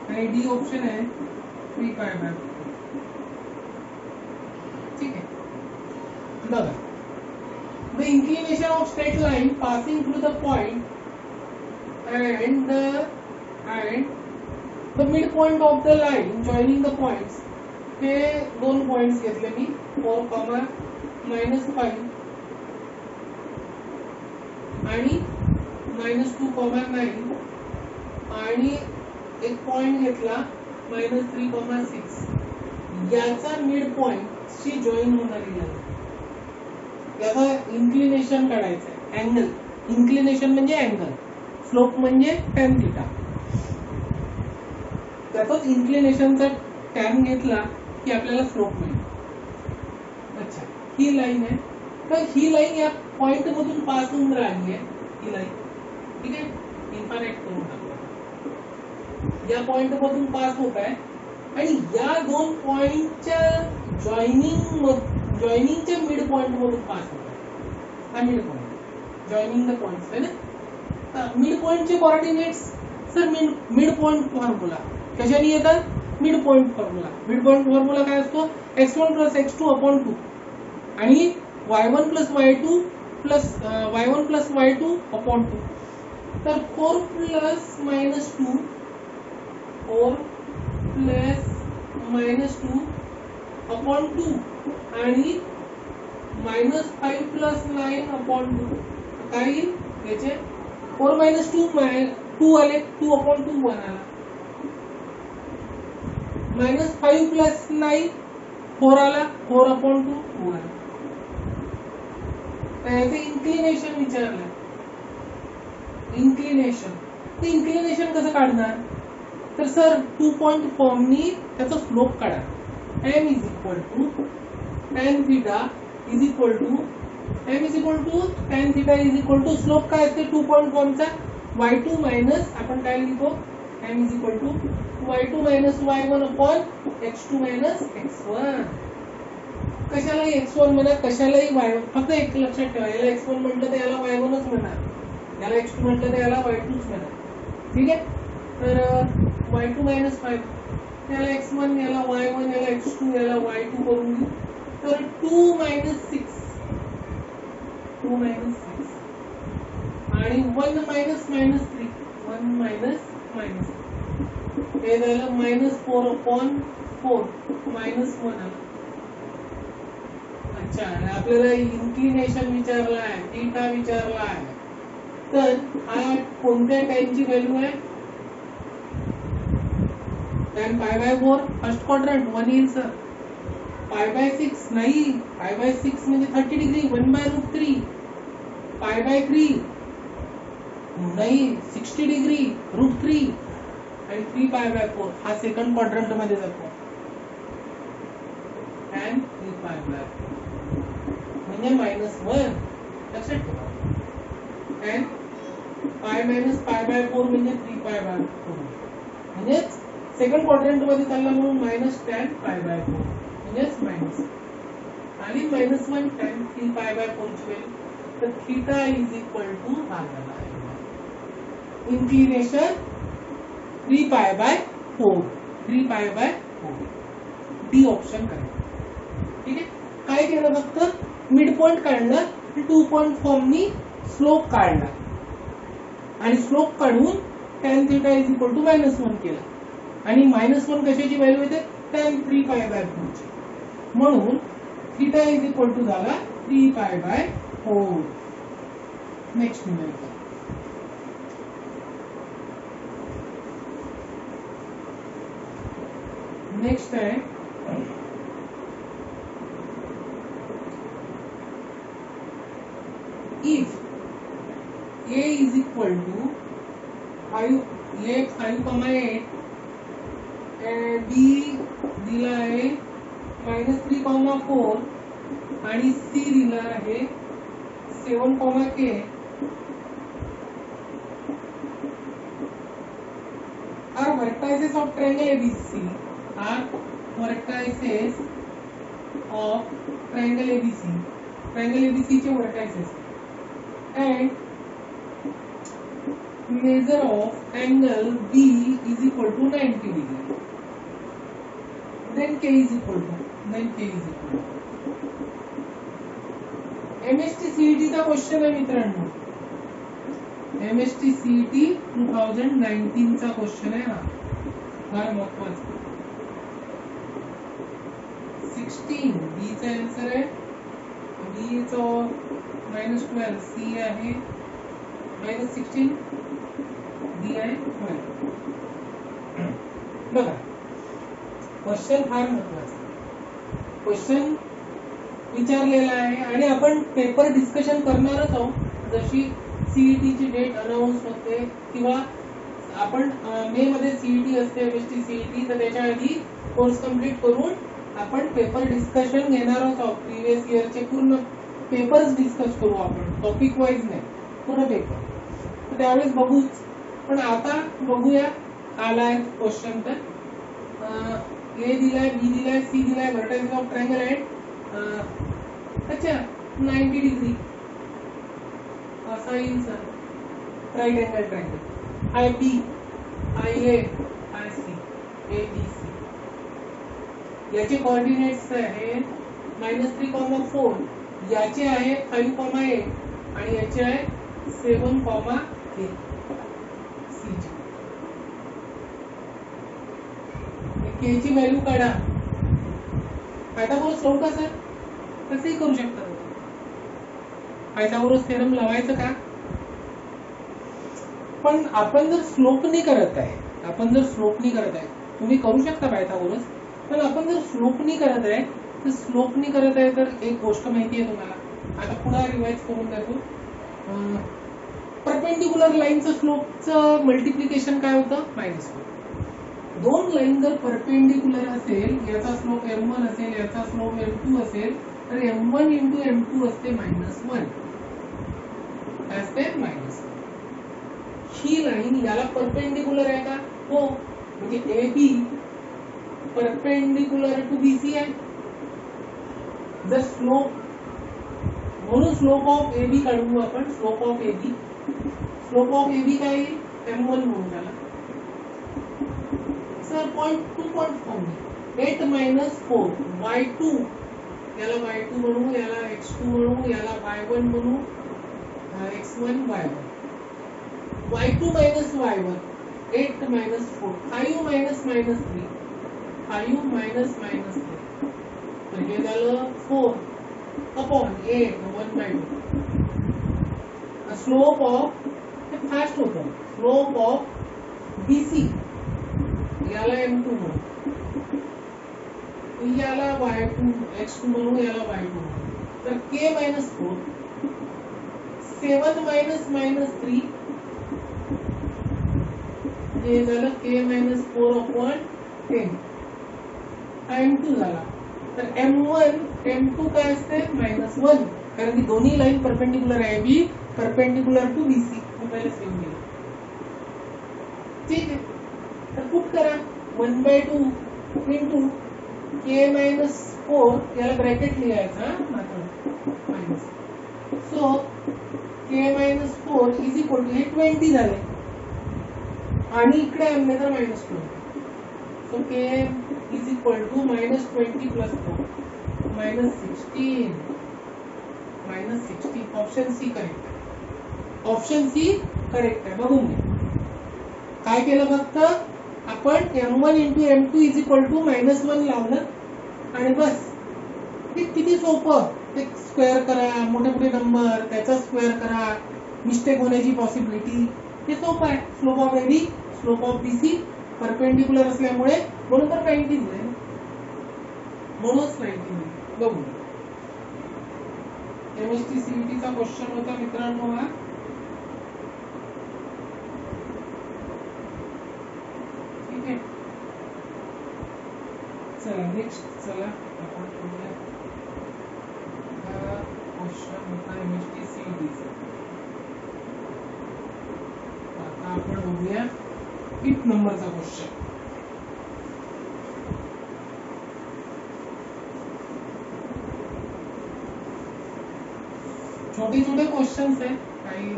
आणि डी ऑप्शन आहे 3/4. ठीक आहे, बघा. The inclination of straight line passing through the point and the midpoint of the line joining the points, हे दोन पॉइंट्स घेतले मी 4, -5 आणि -2,9 आणि एक पॉइंट घेतला -3,6. याचा मिड पॉइंट शी जॉईन होणारी लाईन, याचा इन्क्लिनेशन काढायचं आहे. अँगल, इन्क्लिनेशन म्हणजे अँगल, स्लोप म्हणजे tan θ. त्याचाच इन्क्लिनेशनचा tan घेतला की आपल्याला स्लोप मिळेल. अच्छा, ही लाईन आहे, तर ही लाईन या पॉइंट मधून पास होऊन राहिली आहे. ही लाईन ठीक आहे, इन्फानाइट करून टाकूया. या पॉइंट मधून पास होत आहे आणि या दोन पॉइंटच्या जॉईनिंगच्या मिड पॉइंट मधून पास होत आहे. हा mid point, joining the points आहे ना. मिड पॉइंटचे coordinates sir mid point formula कशाने येतात मिड पॉइंट फॉर्म्युला काय असतो x1 प्लस x2 अपॉन 2 आणि y1 plus y2 plus y2 upon 2 तर 4 प्लस मायनस 2 अपॉन 2 आणि मायनस 5 प्लस 9 अपॉन 2 काय येईल याचे 4 मायनस 2 आले 2 अपॉन 2 1 आला मायनस 5 प्लस 9 4 आला 4 अपॉन 2 2 आला त्याचे इन्क्लिनेशन विचारलं इन्क्लिनेशन कसं काढणार तर सर 2 पॉइंट फॉर्मनी त्याचा स्लोप काढा m is equal to tan theta is equal to tan theta is equal to slope काय असते 2 पॉइंट फॉर्मचा y2 मायनस आपण काय लिहितो m is equal to y2 minus y1 upon x2 minus x1 कशालाही x1 म्हणा कशालाही y1 फक्त एक लक्षात ठेवा याला x1 म्हटलं तर याला y1च म्हणा याला x2 म्हटलं तर याला y2च म्हणा ठीक आहे तर y2 minus y1 याला x1 याला y1 याला x2 याला y2 करून घेऊ तर 2 minus 6 आणि 1 minus 3 1 minus हे झालं minus 4 upon 4 minus 1 आलं अच्छा आणि आपल्याला इन्क्लिनेशन विचारला आहे थीटा विचारला आहे तर हा कोणत्या टाइमची व्हॅल्यू आहे tan pi by 4 first quadrant 1 येईल सर pi by 6 नाही pi by 6 म्हणजे 30 degree 1 by root 3 pi by 3 नाही 60 डिग्री root 3 आणि 3 pi by 4 हा सेकंड क्वाड्रंट मध्ये जातो tan 3 pi by 4 म्हणजे -1 लक्षात ठेवा tan pi minus pi by 4 म्हणजे 3 pi by 4 म्हणजे सेकंड क्वाड्रंट मध्ये चालला म्हणून मायनस tan pi by 4 म्हणजेच मायनस आणि -1 tan 3 pi by 4 ची व्हॅल्यू तर थीटा इज इक्वल टू हा झाला inclination 3 pi by 4 D option correct ठीक आहे काय केलं फक्त मिड पॉइंट काढलं 2 पॉइंट फॉर्मनी स्लोप काढला आणि स्लोप काढून tan theta is equal to -1 केला आणि -1 कशाची व्हॅल्यू येते tan 3 pi by 4 ची म्हणून थीटा इज इक्वल टू झाला 3 pi by 4 next minute next है if a is equal to 5,8 b दिला आहे -3,4 आणि c दिला आहे 7,k are vertices of triangle ABC are vertices of triangle ABC चे vertices and measure of angle B is equal to 90 degree then K is equal to MST CET चा question आहे मित्रांनो MST CET 2019 चा question आहे हा फार महत्त्वाचा 16 B चा आन्सर आहे B चा -12 C आहे -16 D आहे 12 बघा क्वेश्चन फार महत्त्वाचा क्वेश्चन विचारलेला आहे आणि आपण पेपर डिस्कशन करणारच आहोत जशी सीईटी ची डेट अनाउन्स होते किंवा आपण मे मध्ये सीईटी असते एमएसटी सीईटी तर त्याच्या आधी कोर्स कंप्लीट करून आपण पेपर डिस्कशन घेणार आहोत प्रीवियस इयरचे पूर्ण पेपर्स डिस्कस करू आपण टॉपिक वाईज नाही पूर्ण पेपर तर त्यावेळेस बघूच पण आता बघूया आलाय क्वेश्चन तर ए दिलाय बी दिलाय सी दिलाय व्हर्टेक्स ऑफ ट्रायंगल एट अच्छा 90 डिग्री असा येईल sir right angle triangle I B IA IC ABC याचे कोऑर्डिनेट्स आहेत -3,4, याचे आहे 5,8 आणि याचे आहे 7,8 CG. K ची व्हॅल्यू काढा. पायथागोरस लावू का सर? तसंही करू शकता. पायथागोरस थेरम लावायचं का? पण आपण जर स्लोपनी करत आहे, तुम्ही करू शकता पायथागोरस, पण आपण जर स्लोपनी करत आहे तर एक गोष्ट माहिती आहे तुम्हाला. आता पुन्हा रिवाइज करून देतो. परपेंडिक्युलर लाईनचं स्लोपचं मल्टिप्लिकेशन काय होतं? -4. दोन लाईन जर परपेंडिक्युलर असेल, याचा स्लोप m1 असेल, याचा स्लोप m2 असेल, तर m1 × m2 असते -1. असते -1. ही लाईन याला परपेंडिक्युलर आहे का? हो. म्हणजे AB परपेंडिक्युलर टू BC आहे. जर स्लोप, म्हणून स्लोप ऑफ AB काढू आपण. स्लोप ऑफ AB काय येईल? m1 म्हणून त्याला. सर 0.4 8 - 4 y2, याला y2 म्हणू, याला x2 म्हणू, याला y1 म्हणू, x1 y1. y2 - y1 8 - 4 5 - -3 तर हे झालं 4/8 1/2. स्लोप ऑफ, हे फास्ट होतं, स्लोप ऑफ BC याला m2 म्हणू, याला y2 x2 म्हणू, याला y2 म्हणू. तर k - 4 7 - -3 हे झालं k - 4/10 हा m2 झाला. तर m1 m2 काय असते? -1, कारण की दोन्ही लाईन परपेंडिक्युलर आहे. B perpendicular to BC. मी पहिले सेव्ह केलं. ठीक आहे. तर पुट करा 1/2 × k - 4 याला ब्रॅकेट लिहायचा मात्र मायनस. सो k - 4 = हे 20 झाले आणि इकडे आणले तर -20. So k = -20 + 4 -16. Option C correct आहे. ऑप्शन सी करेक्ट आहे. बघून घ्या. काय केलं फक्त आपण m1 × m2 = -1 लावलं आणि बस. ते किती सोपं. ते स्क्वेअर करा, मोठे मोठे नंबर त्याचा स्क्वेअर करा, मिस्टेक होण्याची पॉसिबिलिटी, हे सोपं आहे. Slope of AB, slope of BC perpendicular असल्यामुळे म्हणून तर 19 आहे. म्हणूनच 19. बघू. MST CET चा क्वेश्चन होता मित्रांनो हा. ठीक आहे. चला नेक्स्ट. चला आपण पुढे क्वेश्चन होता MST CET चा. आता आपण बघूया 8 नंबरचा क्वेश्चन. छोटे छोटे क्वेश्चन्स आहेत, काही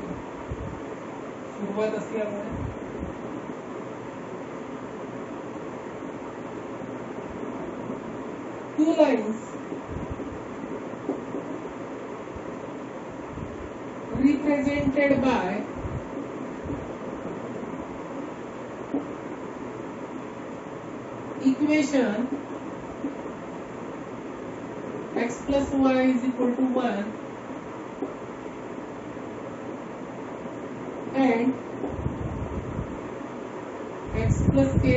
सुरुवात असल्यामुळे. Two lines represented by equation x plus y is equal to 1 and x plus ky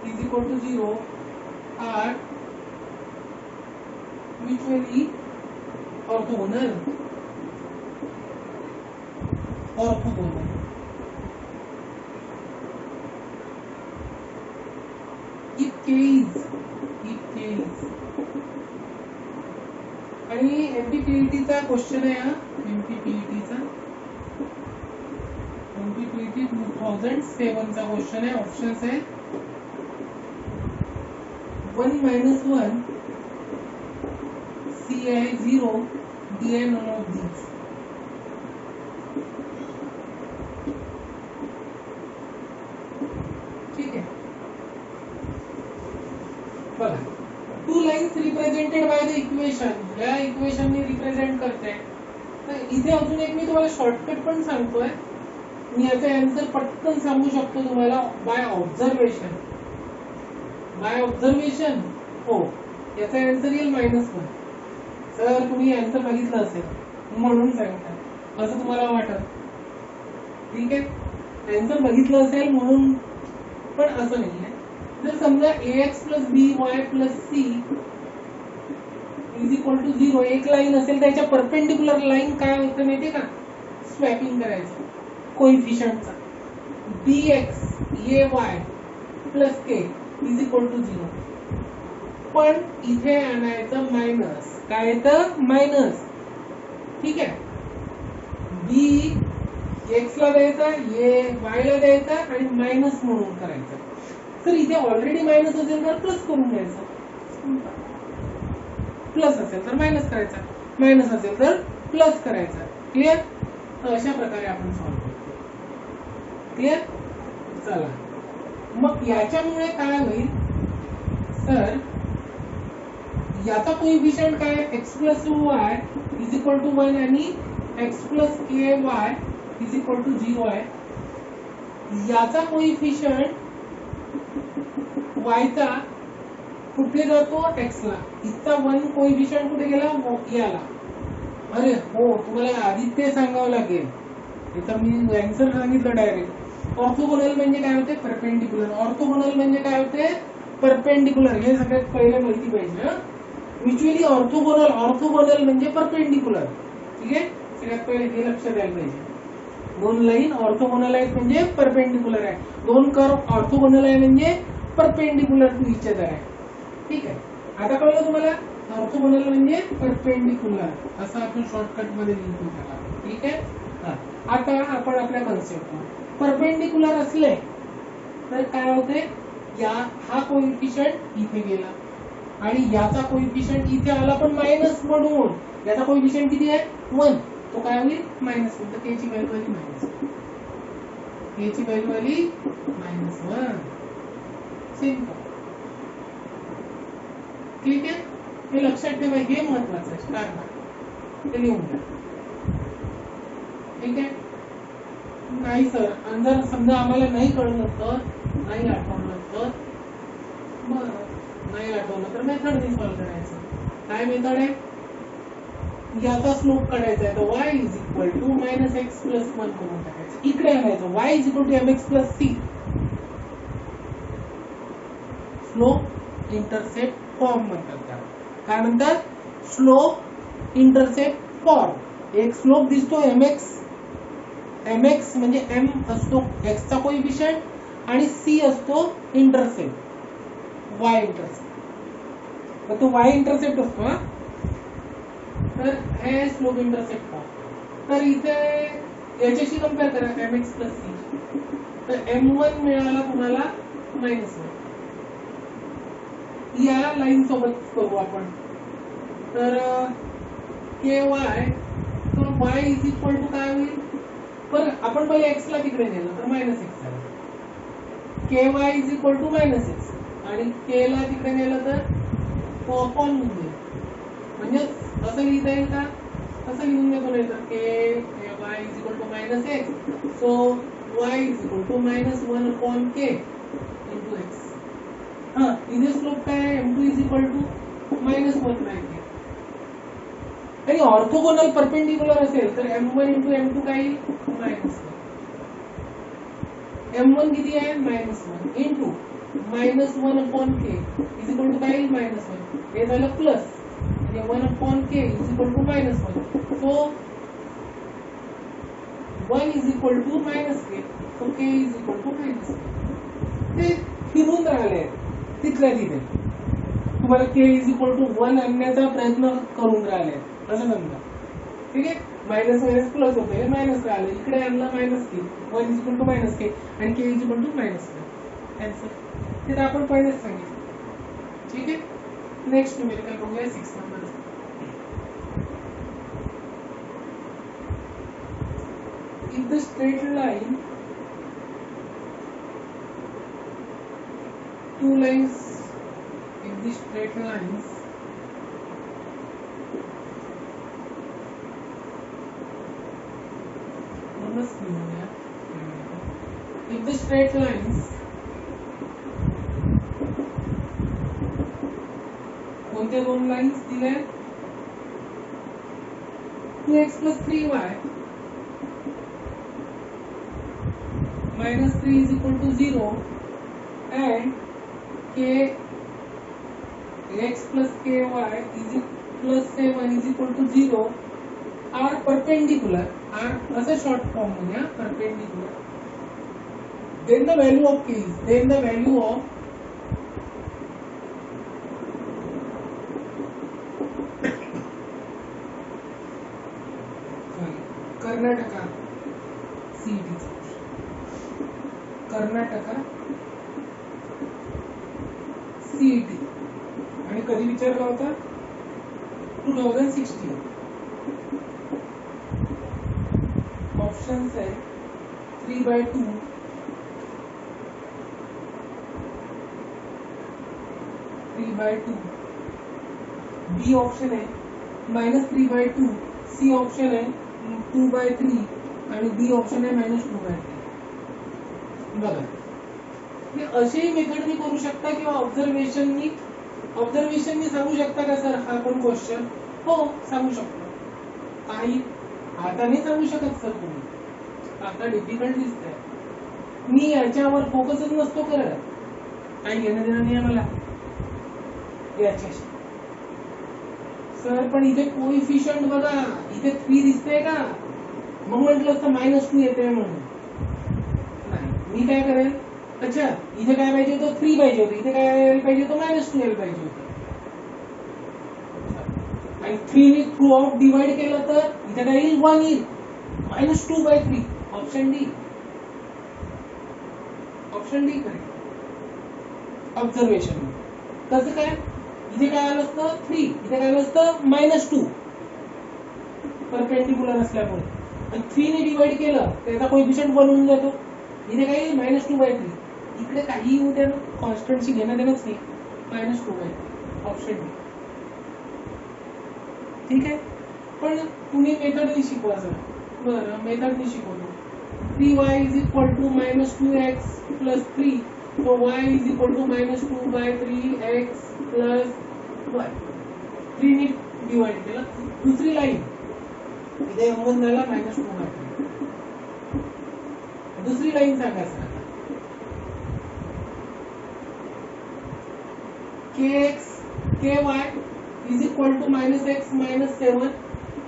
is equal to 0 are mutually orthogonal. If k is आणि MPPET चा क्वेश्चन आहे हा. MPPET 2007 चा क्वेश्चन आहे. ऑप्शन्स आहे 1 - 1 Ci 0 Di none of these. बघा, two lines represented by the equation, या इक्वेशनने represent करते. तर इथे अजून एक मी तुम्हाला शॉर्टकट पण सांगतोय. मी याचा आन्सर पटकन सांगू शकतो तुम्हाला बाय ऑब्झर्वेशन. बाय ऑब्झर्वेशन हो, याचा आन्सर येईल -1. सर तुम्ही आन्सर बघितलं असेल म्हणून सांगता असं तुम्हाला वाटत. ठीक आहे, आन्सर बघितलं असेल म्हणून, पण असं नाहीये. जर समजा ax + by + c = 0 एक लाईन असेल, त्याच्या परपेंडिक्युलर लाईन काय होतं माहितीये का? स्वॅपिंग करायचं कोइफिशियंटचा. bx ay + k = 0. पण इथे आणायचं मायनस. काय येतं? मायनस. ठीक आहे, b x ला द्यायचा, a y ला द्यायचा आणि मायनस म्हणून करायचं. तर इथे ऑलरेडी मायनस असेल तर प्लस करून द्यायचं. प्लस असेल तर मायनस करायचा, मायनस असेल तर प्लस करायचा. क्लिअर? तर अशा प्रकारे आपण सॉल्व्ह करतो. क्लिअर? चला, मग याच्यामुळे काय होईल? तर याचा कोइफिशियंट काय? x + y = 1 आणि x + ky = 0 आहे. याचा कोइफिशियंट y चा कुठे जातो? x ला. इथचा 1 कोइफिशियंट कुठे गेला? याला. अरे हो, तुम्हाला आधी ते सांगावं लागेल. इथं मी आन्सर सांगितलं डायरेक्ट. ऑर्थोगोनल म्हणजे काय होते? परपेंडिक्युलर. ऑर्थोगोनल म्हणजे काय होते? परपेंडिक्युलर. हे सगळ्यात पहिले माहिती पाहिजे. म्युच्युअली ऑर्थोगोनल, ऑर्थोगोनल म्हणजे परपेंडिक्युलर. ठीक आहे, सगळ्यात पहिले हे लक्षात द्यायला पाहिजे. दोन लाईन ऑर्थोगोनल आहेत म्हणजे परपेंडिक्युलर आहे. दोन कर्व ऑर्थोगोनल आहे म्हणजे परपेंडिक्युलर टू इच अदर आहे. ठीक आहे, आता कळलं तुम्हाला? ऑर्थोगोनल म्हणजे परपेंडिक्युलर असं आपण शॉर्टकट मध्ये लिहितो त्याला. ठीक आहे, आता आपण आपल्या कन्सेप्ट परपेंडिक्युलर असले तर काय होते? या हा कोइफिशियंट इथे गेला आणि याचा कोइफिशियंट इथे आला, पण मायनस म्हणून. याचा कोइफिशियंट किती आहे? 1. तो काय होईल? -1. तर k ची व्हॅल्यू आली -1. k ची व्हॅल्यू आली -1. सिंपल. ठीक आहे, हे लक्षात ठेवा, हे महत्वाचं आहे. स्टार ते लिहून घ्या. ठीक आहे, नाही सर, जर समजा आम्हाला नाही कळलं तर, नाही आठवलं तर, बरं नाही आठवलं तर मेथडने सॉल्व्ह करायचं. काय मेथड आहे? याचा स्लोप काढायचा आहे, तर y = -x + 1 करून टाकायचं. इकडे आणायचं y = mx + c. Slope intercept form म्हणतात त्याला. काय म्हणतात? Slope intercept form. एक स्लोप दिसतो mx. mx म्हणजे m असतो x चा कोइफिशियंट आणि c असतो इंटरसेप्ट, y इंटरसेप्ट. तर तो y इंटरसेप्ट असतो. हा, तर हे स्लोप इंटरसेप्ट फॉर्म. तर इथे याच्याशी कंपेअर करा mx + c. तर m1 मिळाला तुम्हाला -1. या लाईन सोबत करू आपण. तर ky, तर y = काय होईल? पण आपण पहिले x ला तिकडे नेलं तर -x झालं. ky = -x आणि k ला तिकडे नेलं तर तो अपॉन होऊन जाईल. म्हणजे असं लिहिता येईल का? असं लिहून घेतो. नाही तर ky = -x, so y = -1/k × x. हा, इथे स्लोप काय आहे? m2 = -1/k. आणि ऑर्थोगोनल परपेंडिक्युलर असेल तर m1 × m2 काय येईल? -1. m1 किती आहे? -1 × -1/k काय येईल? -1. हे झालं प्लस आणि 1/k = -1. So 1 = -k. So k = ते फिरून राहिले तिथल्या तिथे. तुम्हाला k = 1 आणण्याचा प्रयत्न करून राहिले असं समजा. ठीक आहे, मायनस मायनस प्लस होतं, हे मायनस राहिलं, इकडे आणलं -k. 1 = -k आणि k = -1. ते तर आपण पहिलेच सांगितलं. ठीक आहे, नेक्स्ट न्यूमेरिकल बघूया 6 number. If the straight line, two lines if the straight lines if the straight lines कोणत्या दोन लाईन्स दिल्या 2x plus 3y minus 3 is equal to 0 and k x plus ky is plus 7 is equal to 0 are perpendicular are as a short form मध्ये perpendicular then the value of k is then the value of Karnataka CET Karnataka CET आणि कधी विचारला होता 2016 options आहे 3/2 बी option आहे -3/2 C option आहे 2/3 आणि D option आहे -2/3 बघा हे असेही मेथड मी करू शकता किंवा ऑब्झर्वेशननी सांगू शकता का सर हा पण क्वेश्चन हो सांगू शकतो काही आता नाही सांगू शकत सर तुम्ही आता डिफिकल्ट दिसतंय मी याच्यावर फोकसच नसतो करत काही घेणं देणं नाही मला याच्याशी सर पण इथे कोएफिशियंट बघा इथे 3 दिसतंय का मग म्हटलं असतं -2 येते म्हणून नाही मी काय करेल अच्छा इथे काय पाहिजे होतं 3 पाहिजे होतं इथे काय पाहिजे होतं -2 यायला पाहिजे होतं आणि 3 ने थ्रू आउट डिवाइड केलं तर इथे काय येईल 1 येईल -2/3 ऑप्शन डी करेक्ट ऑब्झर्वेशन कसं काय इथे काय आलं असतं 3 इथे काय आलं असतं -2 परपेंडिक्युलर असल्यामुळे आणि 3 ने डिवाइड केलं त्याचा कोएफिशियंट बनवून जातो इथे काय येईल -2/3 इकडे काही येऊ द्या ना कॉन्स्टंटशी घेणं देणंच नाही -2/3 ऑप्शन डी ठीक आहे पण तुम्ही मेथडनी शिकवा सर बरं मेथडनी शिकवतो 3y is equal to -2x plus 3 so y is equal to -2/3x plus y 3 ने डिवाइड केलं दुसरी लाईन इथे m1 झाला -2/3 दुसरी लाईन सांगा sir kx ky is equal to -x -7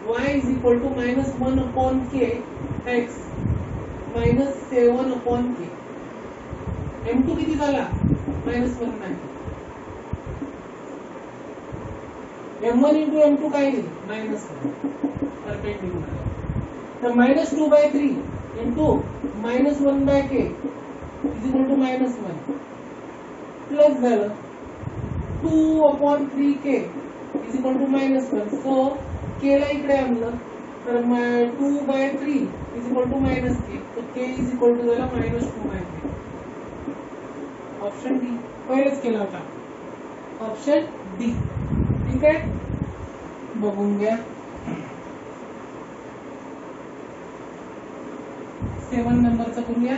y is equal to -1/k x -7/k m2 किती झाला -1 नाही m1 into m2 काय येईल -1 परपेंडिक्युलर तर -2/3 into -1/k is equal to -1 plus झालं 2/3k is equal to -1 so k ला इकडे आणलं तर 2/3 is equal to -k so k is equal to झाला -2/3 ऑप्शन डी पहिलेच केला होता ऑप्शन डी ठीक आहे बघून घ्या 7 नंबरचं करूया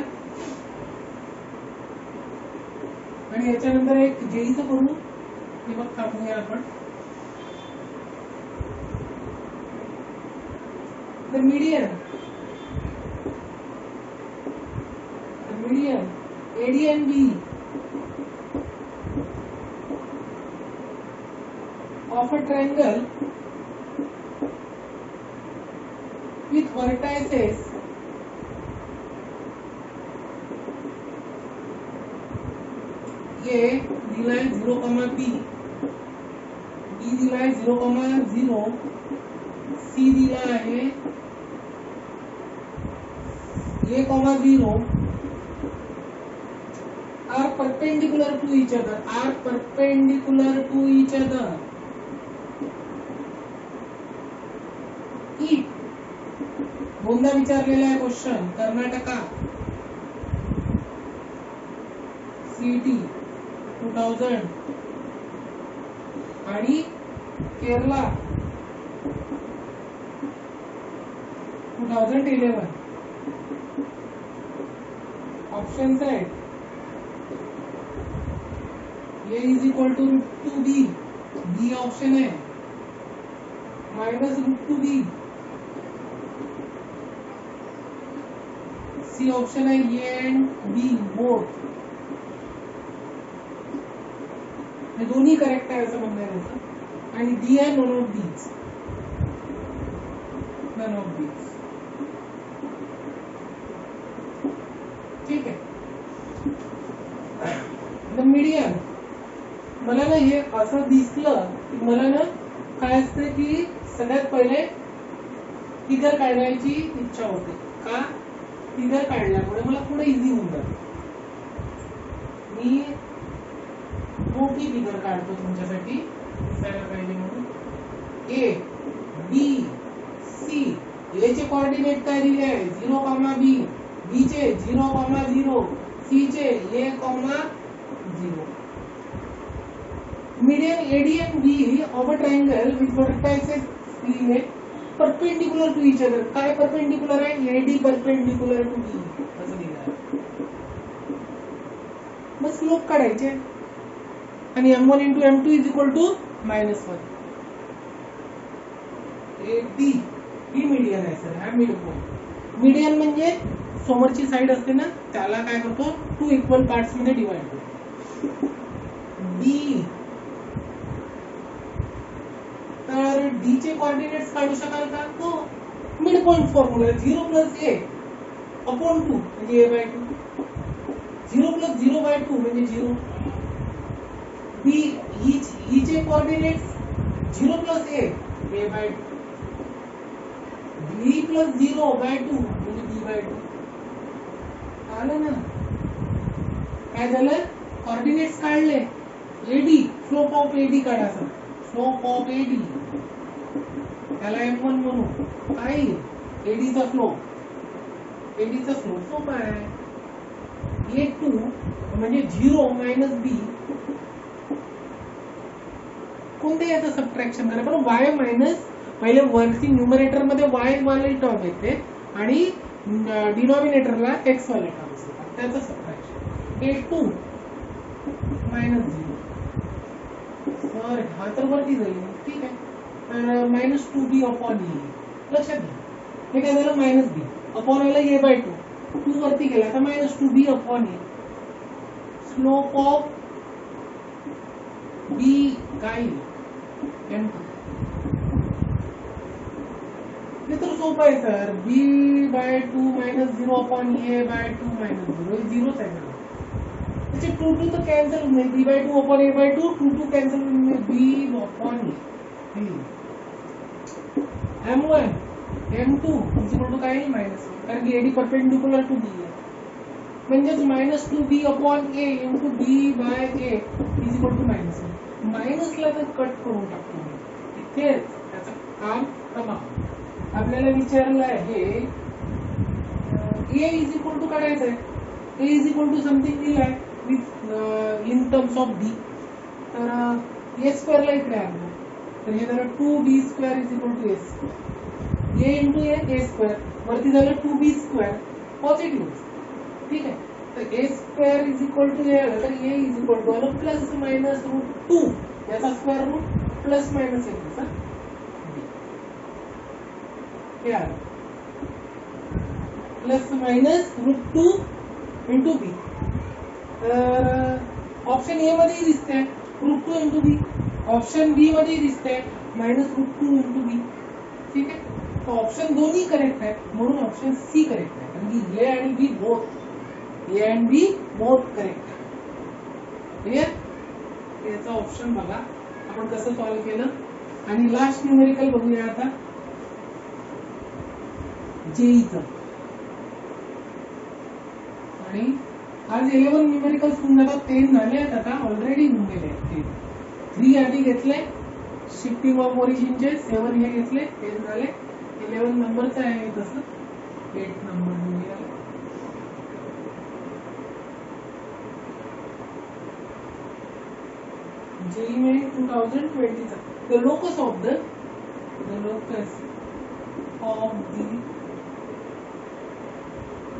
आणि याच्यानंतर एक जेईचं करू हे बघ थांबूया आपण the median AD and B of a triangle with vertices A दिला आहे 0, B B दिला आहे 0, C दिला आहे A, 0 are perpendicular to each other if दोनदा विचारलेला आहे क्वेश्चन कर्नाटका CET 2000 आणि केरला 2011. ऑप्शन आहेत A is equal to √2b, B option है -√2b, सी ऑप्शन है A एंड B बोथ. हे दोन्ही करेक्ट आहे असं म्हणणं आहे त्याचं. आणि डी आहे none of these. None of these. ठीक आहे. The median. मला ना हे असं दिसलं की मला ना काय असतं की सगळ्यात पहिले फिगर काढण्याची इच्छा होते. का? फिगर काढल्यामुळे मला पुढे इझी होऊन जातं. मी मोठी फिगर काढतो तुमच्यासाठी दिसायला पाहिजे म्हणून. ए बी सी, ए चे कोऑर्डिनेट काय दिले आहे 0,b, बी चे 0,0, सी चे A,0. Median AD and B of a triangle with vertices लिहिले perpendicular to each other. काय perpendicular आहे? AD perpendicular to B असं लिहिलं आहे. मग स्लोप काढायचे आणि M1 into M2 is equal to -1. AD he median आहे सर. हा मिड पॉइंट. मीडियन म्हणजे समोरची साइड असते ना त्याला काय करतो 2 इक्वल पार्ट्स मध्ये डिवाइड करतो. B तर डी चे कोऑर्डिनेट्स काढू शकाल का? हो. Mid point formula 0 + a upon 2 म्हणजे a/2. 0 + 0/2 म्हणजे 0. बी ही चे कोऑर्डिनेट्स 0 + a a/2. b + 0/2 म्हणजे b/2. आलं ना? काय झालं? कोऑर्डिनेट्स काढले. AD स्लोप ऑफ AD काढा सर. स्लोप ऑफ AD त्याला M1 म्हणू. काय AD चा स्लोप. AD चा स्लोप सोपा आहे. A2 म्हणजे 0 - b. कोणते याचं सबट्रॅक्शन करा पण y मायनस पहिले वरती न्यूमरेटर मध्ये y वाले टर्म येते आणि डिनॉमिनेटरला x वाले टर्म असतात. त्याचं सबट्रॅक्शन. A2 - 0. सर हा तर वरती जाईल. ठीक आहे. तर -2b अपॉन e. लक्षात घ्या हे काय झालं -b अपॉन आला a/2. 2 वरती गेला तर -2b upon e. Slope of b काय M2. हे तर सोपं आहे सर. b/2 -0 अपॉन a/2 -0 हे 0च आहे ना. त्याचे 2 तर कॅन्सल होऊन जाईल. b/2 अपॉन a/2 2 कॅन्सल होऊन जाईल. b upon e. M1 M2 is equal to काय -1 कारण की AD परपेंडिकुलर टू B आहे. म्हणजेच -2b upon a into b/a is equal to -1. मायनसला तर कट करून टाकतो. इथेच त्याचं काम समाप्त. आपल्याला विचारलं आहे a इज इक्वल टू काढायचं आहे. a is equal to something दिलं आहे with in terms of d. तर a² ला इकडे आणलं तर हे झालं 2b² is equal to a into a² वरती झालं 2b² पॉझिटिव्ह. ठीक आहे. तर a² is equal to a आलं तर a इज इक्वल टू आलं ±√2 याचा स्क्वेअर रूट ±1 याचा हे आलं ±√2 इंटू b. तर ऑप्शन ए मध्ये दिसते √2 इंटू बी. ऑप्शन बी मध्ये दिसते -√2 इंटू बी. ठीक आहे. तर ऑप्शन दोन्ही करेक्ट आहे म्हणून ऑप्शन सी करेक्ट आहे. कारण की ए आणि बी बोथ करेक्ट आहे. क्लियर. याचा ऑप्शन बघा आपण कसं सॉल्व्ह केलं. आणि लास्ट न्यूमेरिकल बघूया आता जेईचं. आणि आज 11 न्यूमेरिकल्स होऊन जातात. 10 झाले आहेत आता ऑलरेडी होऊन गेले आहेत. 3 आधी घेतले शिफ्टिंग ऑफ ओरिजिनचे. 7 हे घेतले 10 झाले. 11 नंबरचं आहे तसं 8 नंबर घेऊया. JEE Main 2020 चा the locus of the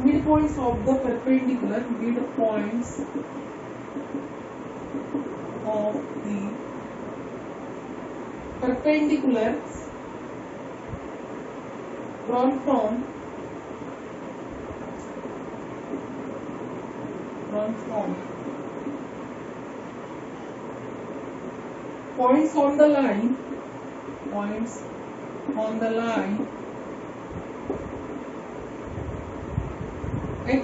midpoints of the perpendicular midpoints of the perpendiculars drawn from points on the line x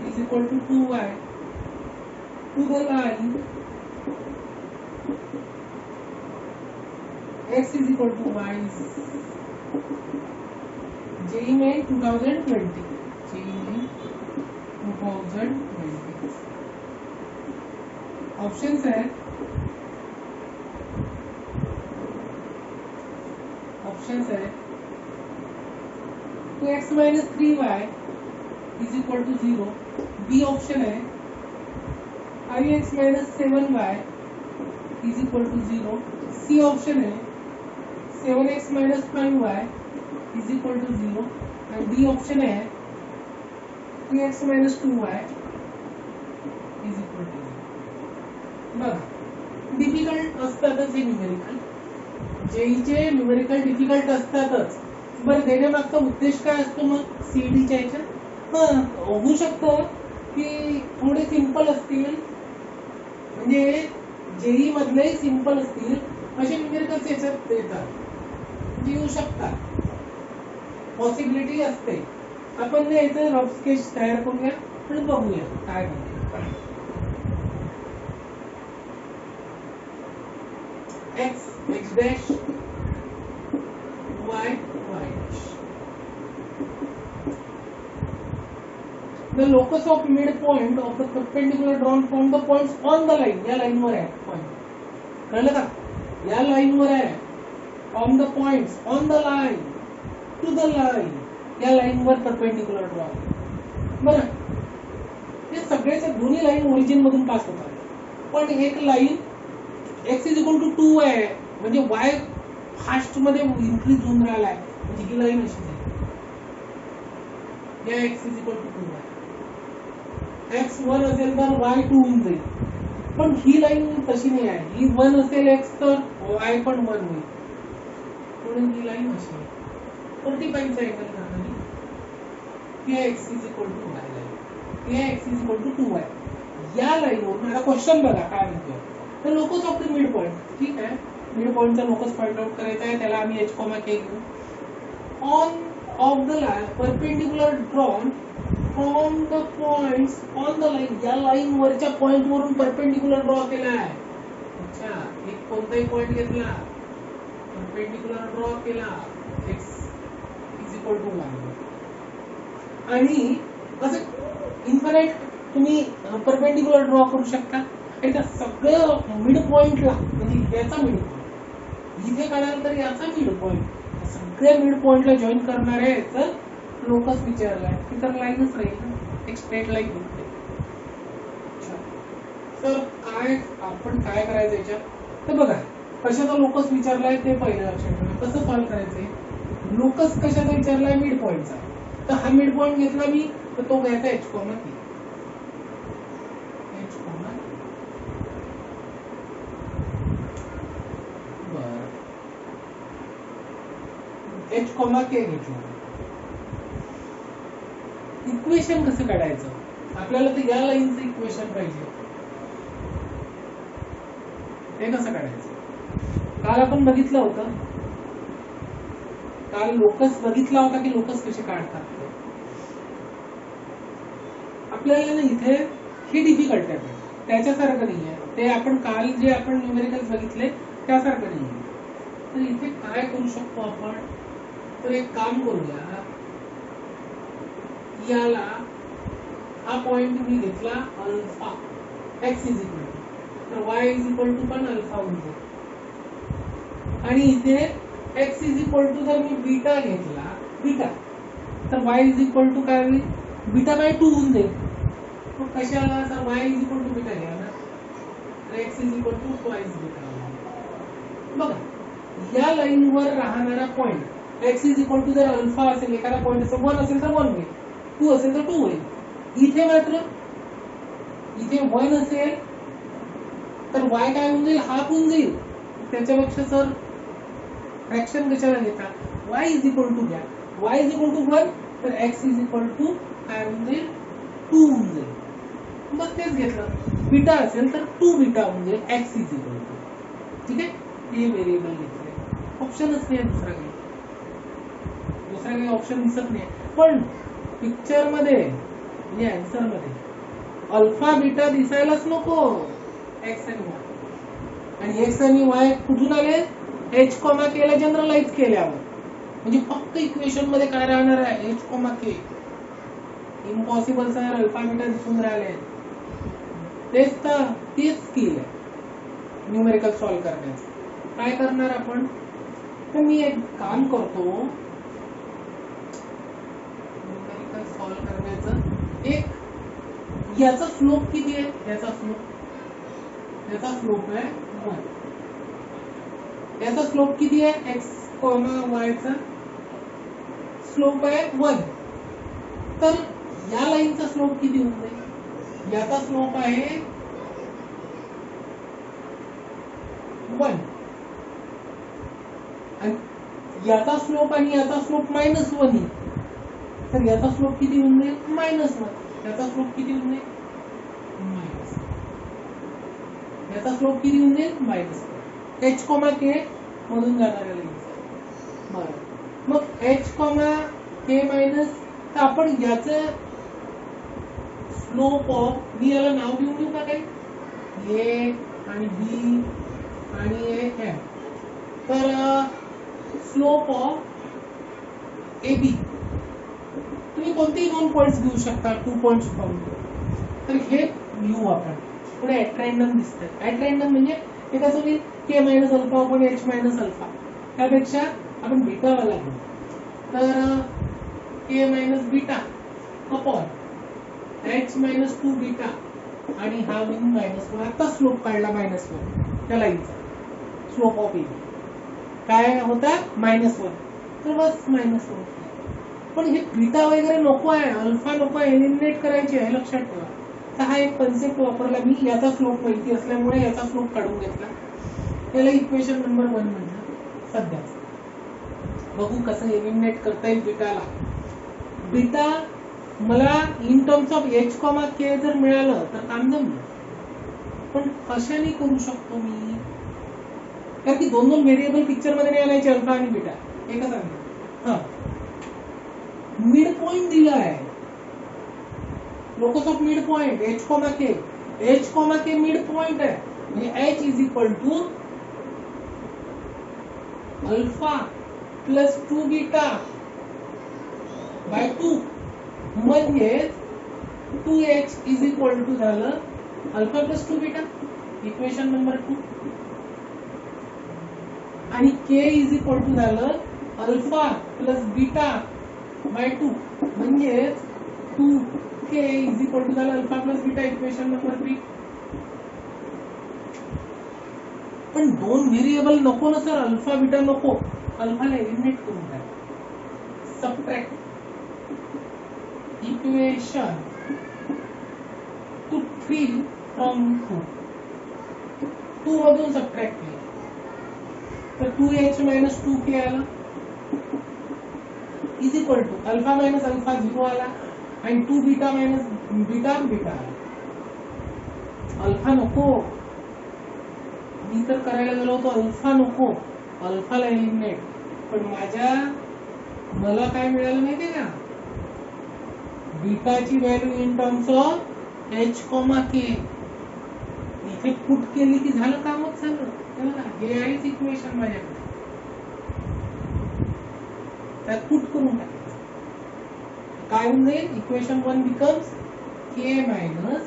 is equal to 2y to the line x is equal to y. JEE Main 2020. Options है 2x minus 3y is equal to 0. B option है 5x minus 7y is equal to 0. C option है 7x minus 5y is equal to 0. and D option है 3x minus 2y is equal to 0. बघा difficult असतातच हे numerical, जेईचे numerical difficult असतातच. बरं देण्यामागचा उद्देश काय असतो मग सीईटीच्या याच्यात? होऊ शकतं की थोडे सिंपल असतील, म्हणजे जेई मधले सिंपल असतील असे न्यूमेरिकल्स याच्यात येतात, येऊ शकतात, पॉसिबिलिटी असते. आपण याचं रफ स्केच तयार करूया आणि बघूया काय म्हणते. x dash y dash. The locus of midpoint of the perpendicular drawn from the points on the line. या लाईन वर आहे पॉइंट, कळलं का? या लाईन वर आहे, on the points on the line to the line, या लाईन वर परपेंडिक्युलर ड्रॉ. बरं हे सगळ्याच्या दोन्ही लाईन ओरिजिन मधून पास होतात, पण एक line x is equal to 2 आहे, म्हणजे y फास्ट मध्ये इन्क्रीज होऊन राहिला आहे, म्हणजे ही लाईन अशी आहे. या x is equal to 2 आहे, x 1 असेल तर y 2 होऊन जाईल, पण ही लाईन तशी नाही आहे. ही 1 असेल x तर y पण 1 होईल, म्हणून ही लाईन अशी आहे. 45 चा अँगल घालून या x is equal to y line, या x is equal to 2y. या लाईनवर आता क्वेश्चन बघा काय म्हणतो. तर locus of the mid point, ठीक आहे, मिड पॉइंटचा लोकस पॉइंट आउट करायचा आहे, त्याला आम्ही h, k घेऊ. On off the line perpendicular drawn from the points on the line, या लाईन वरच्या पॉइंट वरून परपेंडिक्युलर ड्रॉ केला आहे. अच्छा, एक कोणताही पॉइंट घेतला, परपेंडिक्युलर ड्रॉ केला, x इज इक्वल टू 1. आणि असं इन्फिनाइट तुम्ही परपेंडिक्युलर ड्रॉ करू शकता. आणि त्या सगळं मिड पॉइंटला, म्हणजे याचा मिड पॉइंट इथे काढाल तर याचा मिड पॉइंट, सगळ्या मिड पॉइंटला जॉईन करणाऱ्या याचं लोकस विचारलाय, ती तर लाईनच राहील, एक स्ट्रेट लाईन दिसते. तर काय आपण काय करायचं याच्यात, तर बघा कशाचा लोकस विचारलाय ते पहिलं लक्षात ठेवा. कसं सॉल्व्ह करायचंय, लोकस कशाचा विचारलाय, मिड पॉइंटचा. तर हा मिड पॉइंट घेतला मी, तर तो घ्यायचा h, k घेतलं. इक्वेशन कसं काढायचं, आपल्याला तर या लाईनचं इक्वेशन पाहिजे, ते कसं काढायचं. काल आपण बघितलं होतं, काल लोकस बघितला होता की लोकस कसे काढतात. आपल्याला ना इथे हे डिफिकल्ट आहे, त्याच्यासारखं नाही आहे, ते आपण काल जे आपण न्यूमेरिकल्स बघितले त्यासारखं नाही आहे. तर इथे काय करू शकतो आपण, तर एक काम करूया, याला हा पॉइंट मी घेतला alpha, x is equal to, तर y इज इक्वल टू पण अल्फा होऊन जाईल. आणि इथे x इज इक्वल टू जर मी बीटा घेतला, बीटा, तर y इज इक्वल टू काय होईल, बीटा बाय 2 होऊन जाईल. मग कशाला, तर y is equal to beta घ्या ना, तर x is equal to twice beta. बघा या लाईनवर राहणारा point x is equal to, जर अल्फा असेल एखादा पॉइंट असेल 1 असेल तर 1 होईल, 2 असेल तर 2 होईल. इथे मात्र इथे 1 असेल तर y काय होऊन जाईल, हाफ होऊन जाईल. त्याच्यापेक्षा सर फ्रॅक्शन कशाला घेता, y इज इक्वल टू घ्या. y इज इक्वल टू 1 तर x इज इक्वल टू काय होऊन जाईल, 2 होऊन जाईल. बस तेच घेतलं. बीटा असेल तर 2 बीटा होऊन जाईल, x इज इक्वल टू. ठीक आहे, हे व्हेरिएबल घेतले. ऑप्शनच नाही दुसरा काही ऑप्शन दिसत नाही. पण पिक्चर मध्ये म्हणजे आन्सर मध्ये अल्फा बीटा दिसायलाच नको, एक्स आणि वाय. आणि एक्स आणि वाय कुठून आले, एच कॉमा के ला जनरलाइज केल्यावर. म्हणजे फक्त इक्वेशन मध्ये काय राहणार आहे, एच कॉमा के. इम्पॉसिबल सर अल्फा बीटा दिसून राहिले. तेच स्किल आहे न्यूमेरिकल सॉल्व करण्याचं. काय करणार आपण, तर मी एक काम करतो न्यूमेरिकल सॉल्व करण्याचं. एक याचा स्लोप किती आहे, याचा स्लोप आहे 1. याचा स्लोप किती आहे, एक्स वाय चा स्लोप आहे 1. तर या लाईनचा स्लोप किती होऊन जाईल, याचा स्लोप आहे 1 आणि याचा स्लोप आणि याचा स्लोप -1 आहे. तर याचा स्लोप किती होऊन जाईल, -1. याचा स्लोप किती होऊन जाईल, -. याचा स्लोप किती होऊन जाईल, -1. एच कॉमा के मधून जाणाऱ्या लाईनचा. बरं, मग एच कॉमा के मायनस, तर आपण याचं स्लोप ऑफ, मी याला नाव देऊ का काही, ए आणि बी आणि एम. तर स्लोप ऑफ ए बी तुम्ही कोणतेही 2 पॉइंट्स घेऊ शकता, 2 पॉइंट्स पाहून. तर हे लिहू आपण पुढे. ऍट रॅन्डम दिसतंय. ऍट रॅन्डम म्हणजे हे कसं होईल, k minus alpha upon h minus alpha. त्यापेक्षा आपण बीटा वाला घेऊ. तर k minus beta upon h minus 2 beta आणि हा होईल -1. आता स्लोप काढला -1 त्या लाईनचा. स्लोप ऑफ ए काय होता, -1. तर बस -1. पण हे बीटा वगैरे नको आहे, अल्फा नको आहे, एलिमिनेट करायचे आहे, लक्षात ठेवा. तर हा एक कन्सेप्ट वापरला मी. याचा स्लोप माहिती असल्यामुळे याचा स्लोप काढून घेतला. याला इक्वेशन नंबर 1 म्हणतात सध्या. बघू कसं एलिमिनेट करता येईल बीटाला. बीटा मला in terms of h comma k जर मिळालं तर काम जमलं. पण कशाने करू शकतो मी, कारण की 2 व्हेरिएबल पिक्चर मध्ये नाही आणायचे, अल्फा आणि बीटा एकच आणले. मिड पॉइंट दिला आहे, locus of mid point h comma k. H comma k mid point आहे, म्हणजे h is equal to alpha plus 2 beta by 2. म्हणजे 2h इज इक्वल टू झालं alpha plus 2 beta, equation number 2. आणि k is equal to झालं alpha plus beta by 2. म्हणजे 2k is equal to झालं alpha plus beta, equation number 3. पण 2 variable नको ना sir, alpha beta नको. अल्फाला एलिमिनेट करून टाक. सबट्रॅक्ट इक्वेशन 3 फ्रॉम 2 मधून सबट्रॅक्ट केलं तर 2h मायनस 2k आला is equal to alpha minus alpha 0 आला आणि 2 बीटा मायनस बीटा बीटा आला. अल्फा नको, मी तर करायला गेलो होतो अल्फा नको, अल्फाला एलिमिनेट. पण मला काय मिळालं माहितीये का, बीटाची value in terms of h comma k. इथे पुट केली की झालं, कामच झालं. हे आहेच इक्वेशन माझ्याकडे, त्यात पुट करून टाकायचं. काय होऊन जाईल, इक्वेशन 1 बिकम्स के मायनस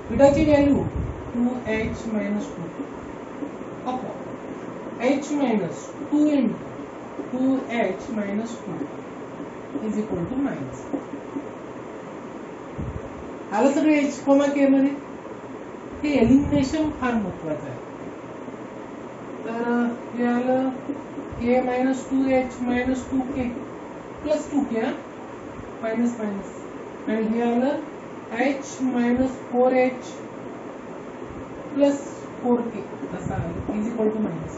बीटाची value 2h minus 2 upon h minus 2 into 2h minus 2 is equal to minus. आलं सगळं एच कॉमा के मध्ये. हे एलिमिनेशन फार महत्वाचं आहे. तर हे आलं a minus 2h minus 2k plus 2k minus minus, आणि हे आलं h minus 4h plus 4k असं आलं इज इक्वल टू मायनस.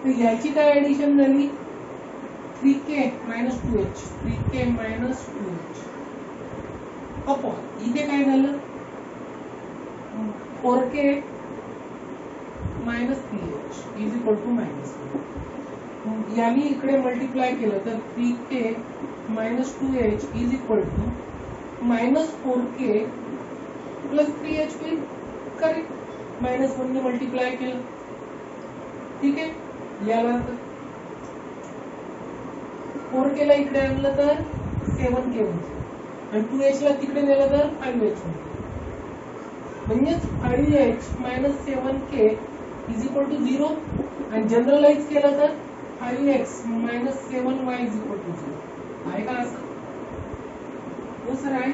तर याची काय ऍडिशन झाली 3k minus 2h, 3k minus 2h upon इथे काय झालं 4k minus 3h is equal to minus. यानी इकडे मल्टिप्लाय केलं तर 3k minus 2h is equal to minus 4k plus 3h होईल. करेक्ट, मायनस 1 ने मल्टिप्लाय केलं. ठीक आहे, याला 4k ला इकडे आणलं तर 7k होईल आणि 2h ला तिकडे नेलं तर 5h होईल. म्हणजेच 5h minus 7k is equal to 0, आणि जनरलाइज केलं तर 5x minus 7y is equal to 0. आहे का असं? हो सर आहे.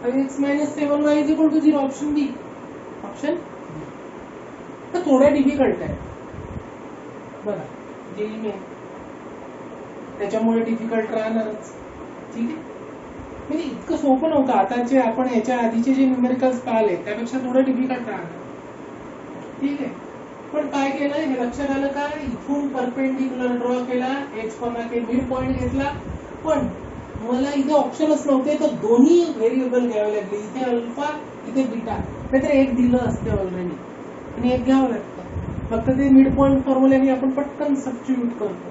5x minus 7y is equal to 0 option B. Option तर थोडा डिफिकल्ट आहे बघा, जेई मेन त्याच्यामुळे डिफिकल्ट राहणारच. ठीक आहे, म्हणजे इतकं सोपं नव्हतं. आताचे आपण याच्या आधीचे जे न्यूमेरिकल्स पाहिले त्यापेक्षा थोडं डिफिकल्ट राहणार. ठीक आहे, पण काय केलं हे लक्षात आलं का, इथून परपेंडिक्युलर ड्रॉ केला, h, k मिड पॉइंट घेतला, पण मला इथे ऑप्शनच नव्हते तर दोन्ही व्हेरिएबल घ्यावे लागले. इथे अल्फा इथे बीटा, नाहीतर एक दिलं असते ऑलरेडी आणि एक घ्यावं लागतं. फक्त ते मिड पॉइंट फॉर्म्युल्याने आपण पटकन सबस्टिट्यूट करतो,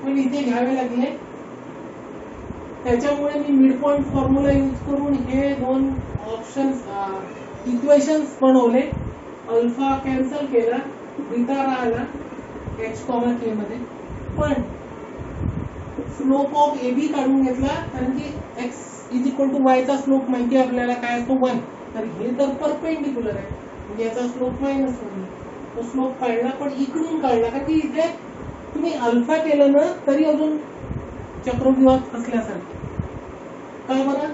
पण इथे घ्यावे लागले. त्याच्यामुळे मी मिड पॉइंट फॉर्म्युला यूज करून हे दोन ऑप्शन्स इक्वेशन्स बनवले. अल्फा कॅन्सल केला, बीटा राहिला h, k मध्ये, पण स्लोप ऑफ ए बी काढून घेतला, कारण की x is equal to y चा स्लोप माहिती आपल्याला काय असतो 1. तर हे तर परपेंडिक्युलर आहे म्हणजे याचा स्लोप मायनस होईल. तो स्लोप काढला, पण इकडून काढला का की इथे तुम्ही अल्फा केलं ना तरी अजून चक्रव्यूहात फसल्यासारखे. काय बरं,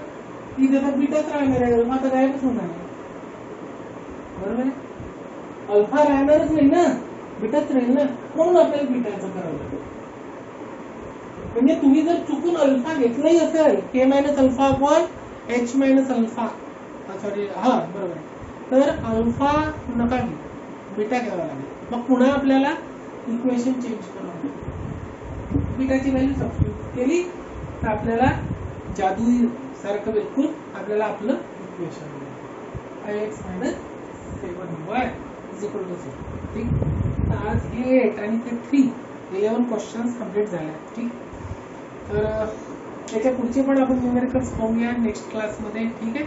इथे तर बीटाच राहणार आहे, अल्फा तर गायबच होणार आहे. बरोबर आहे, अल्फा राहणारच नाही ना, बीटाच राहील ना, म्हणून आपल्याला बीटाचं करावं लागेल. म्हणजे तुम्ही जर चुकून अल्फा घेतलाही असेल k minus alpha upon h minus alpha, sorry हा बरोबर आहे, तर अल्फा नका घेऊ, बीटा घ्यावा लागेल. मग पुन्हा आपल्याला इक्वेशन चेंज करावं लागेल. बीटाची व्हॅल्यू सबस्टिट्यूट केली तर आपल्याला जादू सारखं बिलकुल आपल्याला आपलं इक्वेशन मिळेल, 5x minus 7y is equal to 0. ठीक, तर आज हे 8 आणि ते 3 11 क्वेश्चन्स कंप्लीट झाले. ठीक, तर त्याच्या पुढचे पण आपण न्यूमेरिकल्स पाहूया नेक्स्ट क्लासमध्ये. ठीक आहे,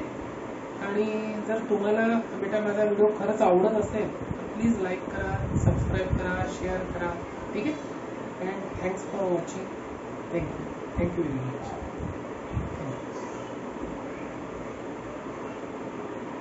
आणि जर तुम्हाला बेटा माझा व्हिडिओ खरंच आवडत असेल तर प्लीज लाईक करा, सबस्क्राईब करा, शेअर करा. ठीक आहे, and thanks for watching. Thank you very much.